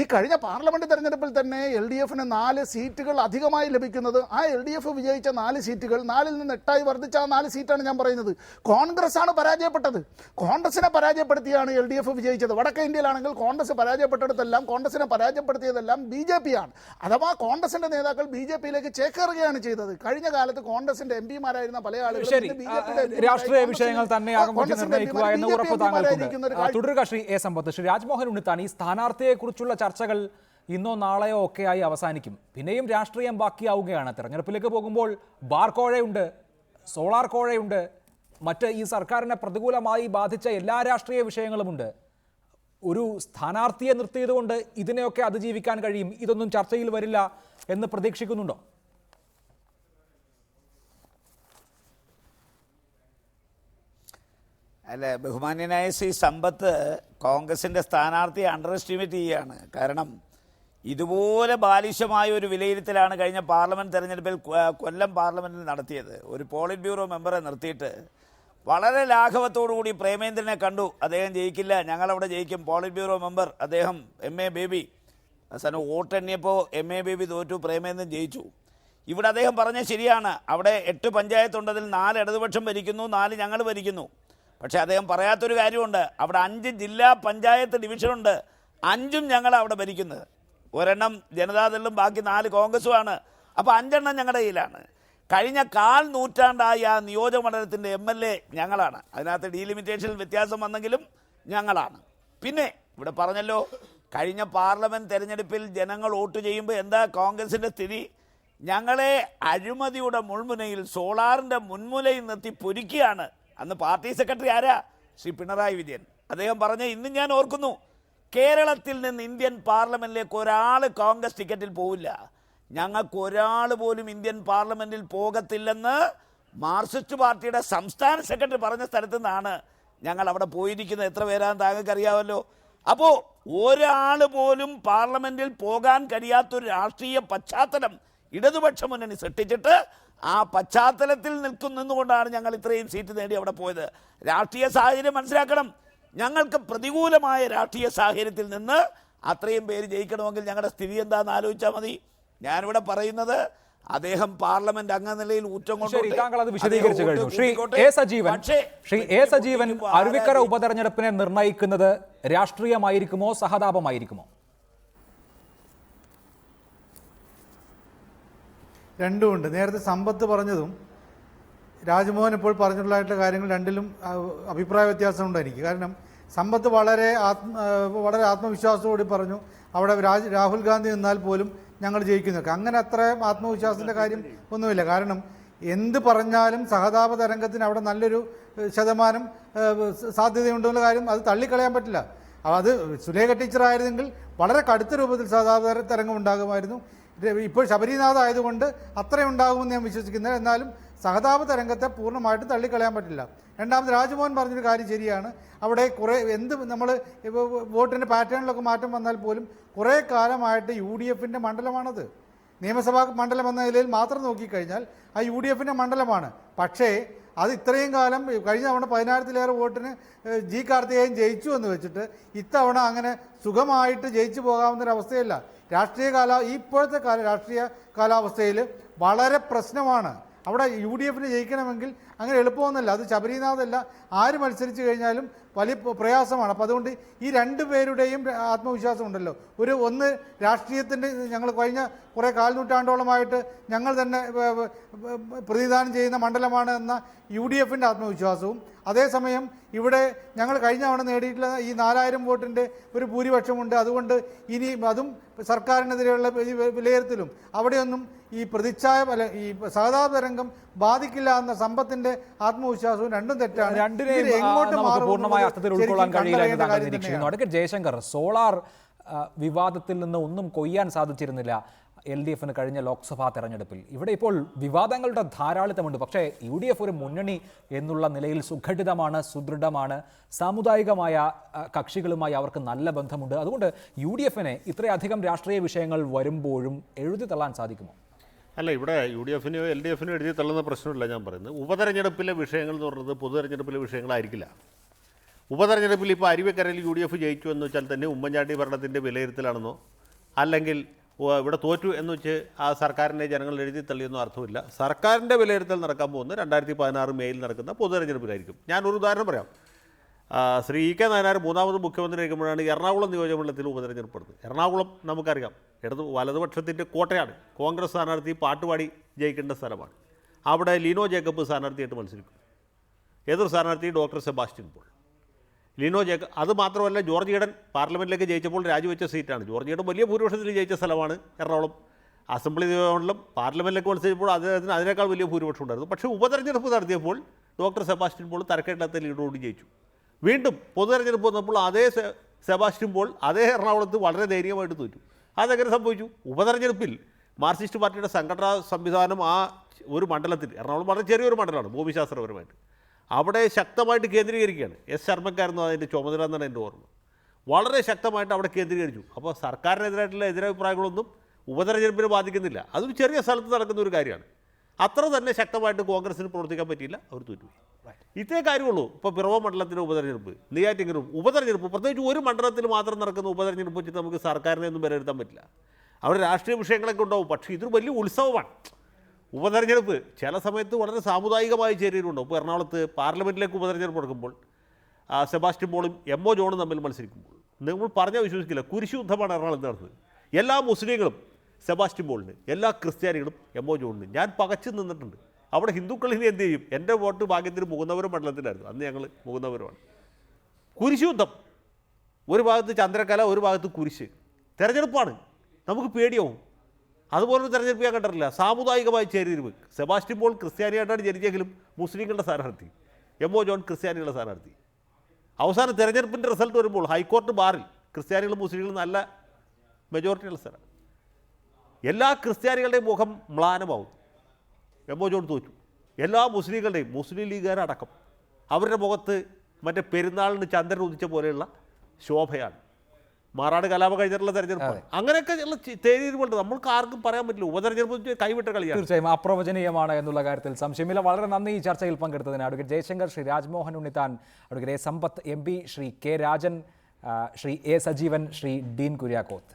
ഈ കഴിഞ്ഞ പാർലമെന്റ് തെരഞ്ഞെടുപ്പിൽ തന്നെ LDFിന് 4 സീറ്റുകൾ അധികമായി ലഭിക്കുന്നത്, ആ LDF വിജയിച്ച 4 സീറ്റുകൾ 4-ൽ നിന്ന് 8ആയി വർദ്ധിച്ച ആ 4 സീറ്റാണ് ഞാൻ പറയുന്നത്. കോൺഗ്രസ് ആണ് പരാജയപ്പെട്ടത്. കോൺഗ്രസിനെ പരാജയപ്പെടുത്തിയാണ് LDF വിജയിച്ചത്. വടക്കേ ഇന്ത്യയിലാണെങ്കിൽ കോൺഗ്രസ് പരാജയപ്പെട്ടിടത്തെല്ലാം കോൺഗ്രസിനെ പരാജയപ്പെടുത്തിയതെല്ലാം BJP-യാണ്. അഥവാ കോൺഗ്രസിന്റെ നേതാക്കൾ BJP-യിലേക്ക് ചേക്കേറുകയാണ് ചെയ്തത്. കഴിഞ്ഞ കാലത്ത് കോൺഗ്രസിന്റെ MP-മാരായിരുന്ന പല ആളുകളും രാഷ്ട്രീയ വിഷയങ്ങൾ തന്നെ നിർണ്ണയിക്കുക എന്ന ഉറപ്പ് താങ്കൾക്കുണ്ട്. തുടരുക ശ്രീ എ സമ്പത്ത്. ശ്രീ രാജ്മോഹൻ ഉണ്ണിത്താൻ, ഈ സ്ഥാനാർത്ഥിയെക്കുറിച്ചുള്ള ചർച്ചകൾ ഇന്നോ നാളെയോ ഒക്കെയായി അവസാനിക്കും, പിന്നെയും രാഷ്ട്രീയം ബാക്കിയാവുകയാണ്. തെരഞ്ഞെടുപ്പിലേക്ക് പോകുമ്പോൾ ബാർ കോഴയുണ്ട്, സോളാർ കോഴയുണ്ട്, മറ്റ് ഈ സർക്കാരിനെ പ്രതികൂലമായി ബാധിച്ച എല്ലാ രാഷ്ട്രീയ വിഷയങ്ങളുമുണ്ട്. ഒരു സ്ഥാനാർത്ഥിയെ നിർത്തിയതുകൊണ്ട് ഇതിനെയൊക്കെ അതിജീവിക്കാൻ കഴിയും, ഇതൊന്നും ചർച്ചയിൽ വരില്ല എന്ന് പ്രതീക്ഷിക്കുന്നുണ്ടോ? അല്ല, ബഹുമാന്യനായ ശ്രീ സമ്പത്ത് കോൺഗ്രസിൻ്റെ സ്ഥാനാർത്ഥിയെ അണ്ടർ എസ്റ്റിമേറ്റ് ചെയ്യുകയാണ്. കാരണം ഇതുപോലെ ബാലിശമായ ഒരു വിലയിരുത്തലാണ് കഴിഞ്ഞ പാർലമെൻറ്റ് തെരഞ്ഞെടുപ്പിൽ കൊല്ലം പാർലമെൻറ്റിൽ നടത്തിയത്. ഒരു പോളിറ്റ് ബ്യൂറോ മെമ്പറെ നിർത്തിയിട്ട് വളരെ ലാഘവത്തോടുകൂടി പ്രേമേന്ദ്രനെ കണ്ടു, അദ്ദേഹം ജയിക്കില്ല, ഞങ്ങളവിടെ ജയിക്കും. പോളിറ്റ് ബ്യൂറോ മെമ്പർ അദ്ദേഹം MA ബേബി അവസാനം വോട്ടെണ്ണിയപ്പോൾ MA ബേബി തോറ്റു, പ്രേമേന്ദ്രൻ ജയിച്ചു. ഇവിടെ അദ്ദേഹം പറഞ്ഞ ശരിയാണ്, അവിടെ 8 പഞ്ചായത്തുണ്ട്, അതിൽ 4 ഇടതുപക്ഷം ഭരിക്കുന്നു, 4 ഞങ്ങൾ ഭരിക്കുന്നു. പക്ഷേ അദ്ദേഹം പറയാത്തൊരു കാര്യമുണ്ട്, അവിടെ 5 ജില്ലാ പഞ്ചായത്ത് ഡിവിഷനുണ്ട്, 5ഉം ഞങ്ങൾ അവിടെ ഭരിക്കുന്നത്. ഒരെണ്ണം ജനതാദളും ബാക്കി 4 കോൺഗ്രസുമാണ്. അപ്പോൾ 5 എണ്ണം ഞങ്ങളുടെ കയ്യിലാണ്. കഴിഞ്ഞ 1/4 നൂറ്റാണ്ടായി ആ നിയോജകമണ്ഡലത്തിൻ്റെ MLA ഞങ്ങളാണ്. അതിനകത്ത് ഡീലിമിറ്റേഷനിൽ വ്യത്യാസം വന്നെങ്കിലും ഞങ്ങളാണ്. പിന്നെ ഇവിടെ പറഞ്ഞല്ലോ, കഴിഞ്ഞ പാർലമെൻറ്റ് തെരഞ്ഞെടുപ്പിൽ ജനങ്ങൾ വോട്ട് ചെയ്യുമ്പോൾ എന്താ കോൺഗ്രസിൻ്റെ സ്ഥിതി? ഞങ്ങളെ അഴിമതിയുടെ മുൾമുനയിൽ, സോളാറിൻ്റെ മുൻമുലയിൽ നിർത്തി പൊരിക്കുകയാണ്. അന്ന് പാർട്ടി സെക്രട്ടറി ആരാ? ശ്രീ പിണറായി വിജയൻ. അദ്ദേഹം പറഞ്ഞ ഇന്നും ഞാൻ ഓർക്കുന്നു, കേരളത്തിൽ നിന്ന് ഇന്ത്യൻ പാർലമെൻറ്റിലേക്ക് ഒരാൾ കോൺഗ്രസ് ടിക്കറ്റിൽ പോവില്ല, ഞങ്ങൾക്ക് ഒരാൾ പോലും ഇന്ത്യൻ പാർലമെൻറ്റിൽ പോകത്തില്ലെന്ന് മാർക്സിസ്റ്റ് പാർട്ടിയുടെ സംസ്ഥാന സെക്രട്ടറി പറഞ്ഞ സ്ഥലത്തു നിന്നാണ് ഞങ്ങൾ അവിടെ പോയിരിക്കുന്നത്. എത്ര പേരാന്ന് താങ്കൾക്ക് അറിയാമല്ലോ. അപ്പോൾ ഒരാൾ പോലും പാർലമെൻറ്റിൽ പോകാൻ കഴിയാത്തൊരു രാഷ്ട്രീയ പശ്ചാത്തലം ഇടതുപക്ഷ മുന്നണി സൃഷ്ടിച്ചിട്ട് ആ പശ്ചാത്തലത്തിൽ നിന്നുകൊണ്ടാണ് ഞങ്ങൾ ഇത്രയും സീറ്റ് നേടി അവിടെ പോയത്. രാഷ്ട്രീയ സാഹചര്യം മനസ്സിലാക്കണം. ഞങ്ങൾക്ക് പ്രതികൂലമായ രാഷ്ട്രീയ സാഹചര്യത്തിൽ നിന്ന് അത്രയും പേര് ജയിക്കണമെങ്കിൽ ഞങ്ങളുടെ സ്ഥിതി എന്താണെന്ന് ആലോചിച്ചാൽ മതി. ഞാനിവിടെ പറയുന്നത്, അദ്ദേഹം പാർലമെന്റ് അംഗനിലയിൽ ഊറ്റം താങ്കൾ അത് വിശദീകരിച്ചു കഴിഞ്ഞു. ശ്രീ എ സജീവൻ, അരുവിക്കര ഉപതെരഞ്ഞെടുപ്പിനെ നിർണ്ണയിക്കുന്നത് രാഷ്ട്രീയമായിരിക്കുമോ സഹതാപമായിരിക്കുമോ? രണ്ടുമുണ്ട്. നേരത്തെ സമ്പത്ത് പറഞ്ഞതും രാജ്മോഹൻ ഇപ്പോൾ പറഞ്ഞിട്ടുള്ളതായിട്ടുള്ള കാര്യങ്ങൾ രണ്ടിലും അഭിപ്രായ വ്യത്യാസമുണ്ട് എനിക്ക്. കാരണം സമ്പത്ത് വളരെ ആത്മവിശ്വാസത്തോടെ പറഞ്ഞു അവിടെ രാഹുൽ ഗാന്ധി നിന്നാൽ പോലും ഞങ്ങൾ ജയിക്കുന്നൊക്കെ. അങ്ങനെ അത്രയും ആത്മവിശ്വാസത്തിൻ്റെ കാര്യം ഒന്നുമില്ല. കാരണം എന്ത് പറഞ്ഞാലും സഹതാപ തരംഗത്തിന് അവിടെ നല്ലൊരു ശതമാനം സാധ്യതയുണ്ടെന്നുള്ള കാര്യം അത് തള്ളിക്കളയാൻ പറ്റില്ല. അത് സുലേഖ ടീച്ചറായിരുന്നെങ്കിൽ വളരെ കടുത്ത രൂപത്തിൽ സഹതാപ തരംഗം ഉണ്ടാകുമായിരുന്നു. ഇപ്പോൾ ശബരിനാഥ് ആയതുകൊണ്ട് അത്രയും ഉണ്ടാകുമെന്ന് ഞാൻ വിശ്വസിക്കുന്നത്. എന്നാലും സഹതാപ തരംഗത്തെ പൂർണ്ണമായിട്ട് തള്ളിക്കളയാൻ പറ്റില്ല. രണ്ടാമത് രാജ്മോഹൻ പറഞ്ഞൊരു കാര്യം ശരിയാണ്. അവിടെ കുറേ നമ്മൾ വോട്ടിൻ്റെ പാറ്റേണിലൊക്കെ മാറ്റം വന്നാൽ പോലും കുറേ കാലമായിട്ട് UDFിൻ്റെ മണ്ഡലമാണത്. നിയമസഭാ മണ്ഡലം എന്ന നിലയിൽ മാത്രം നോക്കിക്കഴിഞ്ഞാൽ ആ UDFിൻ്റെ മണ്ഡലമാണ്. പക്ഷേ അത് ഇത്രയും കാലം കഴിഞ്ഞ തവണ 10,000-ലേറെ വോട്ടിന് ജി കാർത്തികേയൻ ജയിച്ചു എന്ന് വെച്ചിട്ട് ഇത്തവണ അങ്ങനെ സുഖമായിട്ട് ജയിച്ചു പോകാവുന്നൊരവസ്ഥയല്ല. ഇപ്പോഴത്തെ രാഷ്ട്രീയ കാലാവസ്ഥയിൽ വളരെ പ്രശ്നമാണ്. അവിടെ UDF ജയിക്കണമെങ്കിൽ അങ്ങനെ എളുപ്പമൊന്നുമല്ല. അത് ശബരിനാഥല്ല, ആര് മത്സരിച്ച് കഴിഞ്ഞാലും വലിയ പ്രയാസമാണ്. അപ്പോൾ അതുകൊണ്ട് ഈ രണ്ട് പേരുടെയും ആത്മവിശ്വാസം ഉണ്ടല്ലോ. ഒന്ന് രാഷ്ട്രീയത്തിൻ്റെ ഞങ്ങൾ കഴിഞ്ഞ കുറേ കാൽനൂറ്റാണ്ടോളമായിട്ട് ഞങ്ങൾ തന്നെ പ്രതിനിധാനം ചെയ്യുന്ന മണ്ഡലമാണ് എന്ന UDF ആത്മവിശ്വാസവും, അതേസമയം ഇവിടെ ഞങ്ങൾ കഴിഞ്ഞ തവണ നേടിയിട്ടുള്ള ഈ 4,000 വോട്ടിൻ്റെ ഒരു ഭൂരിപക്ഷമുണ്ട്. അതുകൊണ്ട് ഇനി അതും സർക്കാരിനെതിരെയുള്ള വിലയിരുത്തലും അവിടെയൊന്നും ഈ ഈ സഹതാപ തരംഗം ബാധിക്കില്ല എന്ന സമ്പത്തിൻ്റെ ആത്മവിശ്വാസവും രണ്ടും തെറ്റാണ്. പൂർണ്ണമായ അർത്ഥത്തിൽ ഉൾക്കൊള്ളാൻ കഴിയില്ല എന്ന് താങ്കൾ നിരീക്ഷിക്കുന്നു. അഡ്വക്കേറ്റ് ജയശങ്കർ, സോളാർ വിവാദത്തിൽ നിന്ന് ഒന്നും കൊയ്യാൻ സാധിച്ചിരുന്നില്ല LDF കഴിഞ്ഞ ലോക്സഭാ തെരഞ്ഞെടുപ്പിൽ. ഇവിടെ ഇപ്പോൾ വിവാദങ്ങളുടെ ധാരാളിത്തമുണ്ട്. പക്ഷേ UDF ഒരു മുന്നണി എന്നുള്ള നിലയിൽ സുഘടിതമാണ്, സുദൃഢമാണ്, സാമുദായികമായ കക്ഷികളുമായി അവർക്ക് നല്ല ബന്ധമുണ്ട്. അതുകൊണ്ട് UDF ഇത്രയധികം രാഷ്ട്രീയ വിഷയങ്ങൾ വരുമ്പോഴും എഴുതി തള്ളാൻ സാധിക്കുമോ? അല്ല, ഇവിടെ UDF LDF എഴുതി തള്ളുന്ന പ്രശ്നമില്ല. ഞാൻ പറയുന്നത് ഉപതെരഞ്ഞെടുപ്പിലെ വിഷയങ്ങൾ എന്ന് പറയുന്നത് പൊതുതെരഞ്ഞെടുപ്പിലെ വിഷയങ്ങളായിരിക്കില്ല. ഉപതെരഞ്ഞെടുപ്പിൽ ഇപ്പോൾ അരുവിക്കരയിൽ UDF ജയിച്ചു എന്ന് വെച്ചാൽ തന്നെ ഉമ്മൻചാണ്ടി ഭരണത്തിൻ്റെ വിലയിരുത്തലാണെന്നോ അല്ലെങ്കിൽ ഇവിടെ തോറ്റു എന്ന് വെച്ച് ആ സർക്കാരിനെ ജനങ്ങൾ എഴുതി തള്ളിയൊന്നും അർത്ഥമില്ല. സർക്കാരിൻ്റെ വിലയിരുത്തൽ നടക്കാൻ പോകുന്നത് 2016 മേയിൽ നടക്കുന്ന പൊതുതെരഞ്ഞെടുപ്പിലായിരിക്കും. ഞാനൊരു ഉദാഹരണം പറയാം. ശ്രീ E.K. നായനാർ 3ാമത് മുഖ്യമന്ത്രി ആയിരിക്കുമ്പോഴാണ് എറണാകുളം നിയോജകമണ്ഡലത്തിൽ ഉപതെരഞ്ഞെടുപ്പ്. എറണാകുളം നമുക്കറിയാം വലതുപക്ഷത്തിൻ്റെ കോട്ടയാണ്. കോൺഗ്രസ് സ്ഥാനാർത്ഥി പാട്ടുപാടി ജയിക്കേണ്ട സ്ഥലമാണ്. അവിടെ ലിനോ ജേക്കബ് സ്ഥാനാർത്ഥിയായിട്ട് മത്സരിക്കും. എതിർ സ്ഥാനാർത്ഥി ഡോക്ടർ സെബാസ്റ്റ്യൻ പോൾ. ലിനോ ജേക്കബ് അത് മാത്രമല്ല, ജോർജ് ഈഡൻ പാർലമെൻറ്റിലേക്ക് ജയിച്ചപ്പോൾ രാജിവെച്ച സീറ്റാണ്. ജോർജ് ഈഡൻ വലിയ ഭൂരിപക്ഷത്തിൽ ജയിച്ച സ്ഥലമാണ് എറണാകുളം. അസംബ്ലി നിയോജകമണ്ഡലം പാർലമെൻറ്റിലേക്ക് മത്സരിച്ചപ്പോൾ അദ്ദേഹത്തിന് അതിനേക്കാൾ വലിയ ഭൂരിപക്ഷം ഉണ്ടായിരുന്നു. പക്ഷേ ഉപതെരഞ്ഞെടുപ്പ് നടത്തിയപ്പോൾ ഡോക്ടർ സെബാസ്റ്റ്യൻ പോൾ തരക്കേടില്ലാത്ത ലീഡോട് ജയിച്ചു. വീണ്ടും പൊതുതെരഞ്ഞെടുപ്പ് വന്നപ്പോൾ അതേ സെബാസ്റ്റ്യൻ പോൾ അതേ എറണാകുളത്ത് വളരെ ദയനീയമായിട്ട് തോറ്റു. അതെങ്ങനെ സംഭവിച്ചു? ഉപതെരഞ്ഞെടുപ്പിൽ മാർക്സിസ്റ്റ് പാർട്ടിയുടെ സംഘടനാ സംവിധാനം ആ ഒരു മണ്ഡലത്തിൽ, എറണാകുളം വളരെ ചെറിയൊരു മണ്ഡലമാണ് ഭൂമിശാസ്ത്രപരമായിട്ട്, അവിടെ ശക്തമായിട്ട് കേന്ദ്രീകരിക്കുകയാണ്. S. ശർമ്മക്കായിരുന്നു അതിൻ്റെ ചുമതല എന്നാണ് എൻ്റെ ഓർമ്മ. വളരെ ശക്തമായിട്ട് അവിടെ കേന്ദ്രീകരിച്ചു. അപ്പോൾ സർക്കാരിനെതിരായിട്ടുള്ള എതിരഭിപ്രായങ്ങളൊന്നും ഉപതെരഞ്ഞെടുപ്പിനെ ബാധിക്കുന്നില്ല. അതൊരു ചെറിയ സ്ഥലത്ത് നടക്കുന്ന ഒരു കാര്യമാണ്. അത്ര തന്നെ ശക്തമായിട്ട് കോൺഗ്രസിന് പ്രവർത്തിക്കാൻ പറ്റിയില്ല, അവർ തോറ്റുപോയി. ഇതേ കാര്യമുള്ളൂ. ഇപ്പോൾ പിറവം മണ്ഡലത്തിൻ്റെ ഉപതെരഞ്ഞെടുപ്പ്, നെയ്യാറ്റിങ്കരും ഉപതെരഞ്ഞെടുപ്പ്, പ്രത്യേകിച്ച് ഒരു മണ്ഡലത്തിൽ മാത്രം നടക്കുന്ന ഉപതെരഞ്ഞെടുപ്പ് വെച്ചിട്ട് നമുക്ക് സർക്കാരിനെ ഒന്നും വിലയിരുത്താൻ പറ്റില്ല. അവിടെ രാഷ്ട്രീയ വിഷയങ്ങളൊക്കെ ഉണ്ടാവും. പക്ഷേ ഇതൊരു വലിയ ഉത്സവമാണ് ഉപതെരഞ്ഞെടുപ്പ്. ചില സമയത്ത് വളരെ സാമുദായികമായ ചേരിയിലുണ്ടാവും. ഇപ്പോൾ എറണാകുളത്ത് പാർലമെൻറ്റിലേക്ക് ഉപതെരഞ്ഞെടുപ്പ് നടക്കുമ്പോൾ സെബാസ്റ്റ്യൻ പോളും MO ജോണും തമ്മിൽ മത്സരിക്കുമ്പോൾ നിങ്ങൾ പറഞ്ഞാൽ വിശ്വസിക്കില്ല, കുരിശുദ്ധമാണ് എറണാകുളത്ത് നടന്നത്. എല്ലാ മുസ്ലിങ്ങളും സെബാസ്റ്റ്യൻ പോളിന്, എല്ലാ ക്രിസ്ത്യാനികളും MO ജോണിന്. ഞാൻ പകച്ചു നിന്നിട്ടുണ്ട്. അവിടെ ഹിന്ദുക്കളിന് എന്ത് ചെയ്യും? എൻ്റെ വോട്ട് ഭാഗ്യത്തിന് മുകുന്നവരും മണ്ഡലത്തിലായിരുന്നു. അന്ന് ഞങ്ങൾ മുകുന്നവരുമാണ്. കുരിശുദ്ധം, ഒരു ഭാഗത്ത് ചന്ദ്രകല, ഒരു ഭാഗത്ത് കുരിശ്. തെരഞ്ഞെടുപ്പാണ്, നമുക്ക് പേടിയാവും. അതുപോലൊരു തെരഞ്ഞെടുപ്പ് ഞാൻ കണ്ടിട്ടില്ല. സാമുദായികമായി ചേരിതിരിവ്. സെബാസ്റ്റ്യൻ പോൾ ക്രിസ്ത്യാനിയായിട്ടാണ് ജനിച്ചെങ്കിലും മുസ്ലിങ്ങളുടെ സ്ഥാനാർത്ഥി, MO ജോൺ ക്രിസ്ത്യാനികളുടെ സ്ഥാനാർത്ഥി. അവസാന തെരഞ്ഞെടുപ്പിൻ്റെ റിസൾട്ട് വരുമ്പോൾ ഹൈക്കോർട്ട് ബാറിൽ ക്രിസ്ത്യാനികളും മുസ്ലിങ്ങളും നല്ല മെജോറിറ്റിയുള്ള സ്ഥലം. എല്ലാ ക്രിസ്ത്യാനികളുടെയും മുഖം മ്ലാനമാവും. MO ജോൺ തോറ്റു. എല്ലാ മുസ്ലിങ്ങളുടെയും, മുസ്ലിം ലീഗുകാരടക്കം, അവരുടെ മുഖത്ത് മറ്റേ പെരുന്നാളിന് ചന്ദ്രൻ ഉദിച്ച പോലെയുള്ള ശോഭയാണ്. മാറാട് കലാപം കഴിഞ്ഞിട്ടുള്ള തെരഞ്ഞെടുപ്പ്. അങ്ങനെയൊക്കെ ഉള്ള തേരിയുണ്ട്. നമ്മൾക്ക് ആർക്കും പറയാൻ പറ്റില്ല. ഉപതെരഞ്ഞെടുപ്പ് കൈവിട്ട കളിയാണ്. തീർച്ചയായും അപ്രവചനീയമാണ് എന്നുള്ള കാര്യത്തിൽ സംശയമില്ല. വളരെ നന്ദി ഈ ചർച്ചയിൽ പങ്കെടുത്തതിന് advocate Jayashankar, Sri Rajmohan Unnithan, advocate A. Sampath MP, Sri K. Rajan, Sri A. Sajeevan, Sri Dean Kuriakose.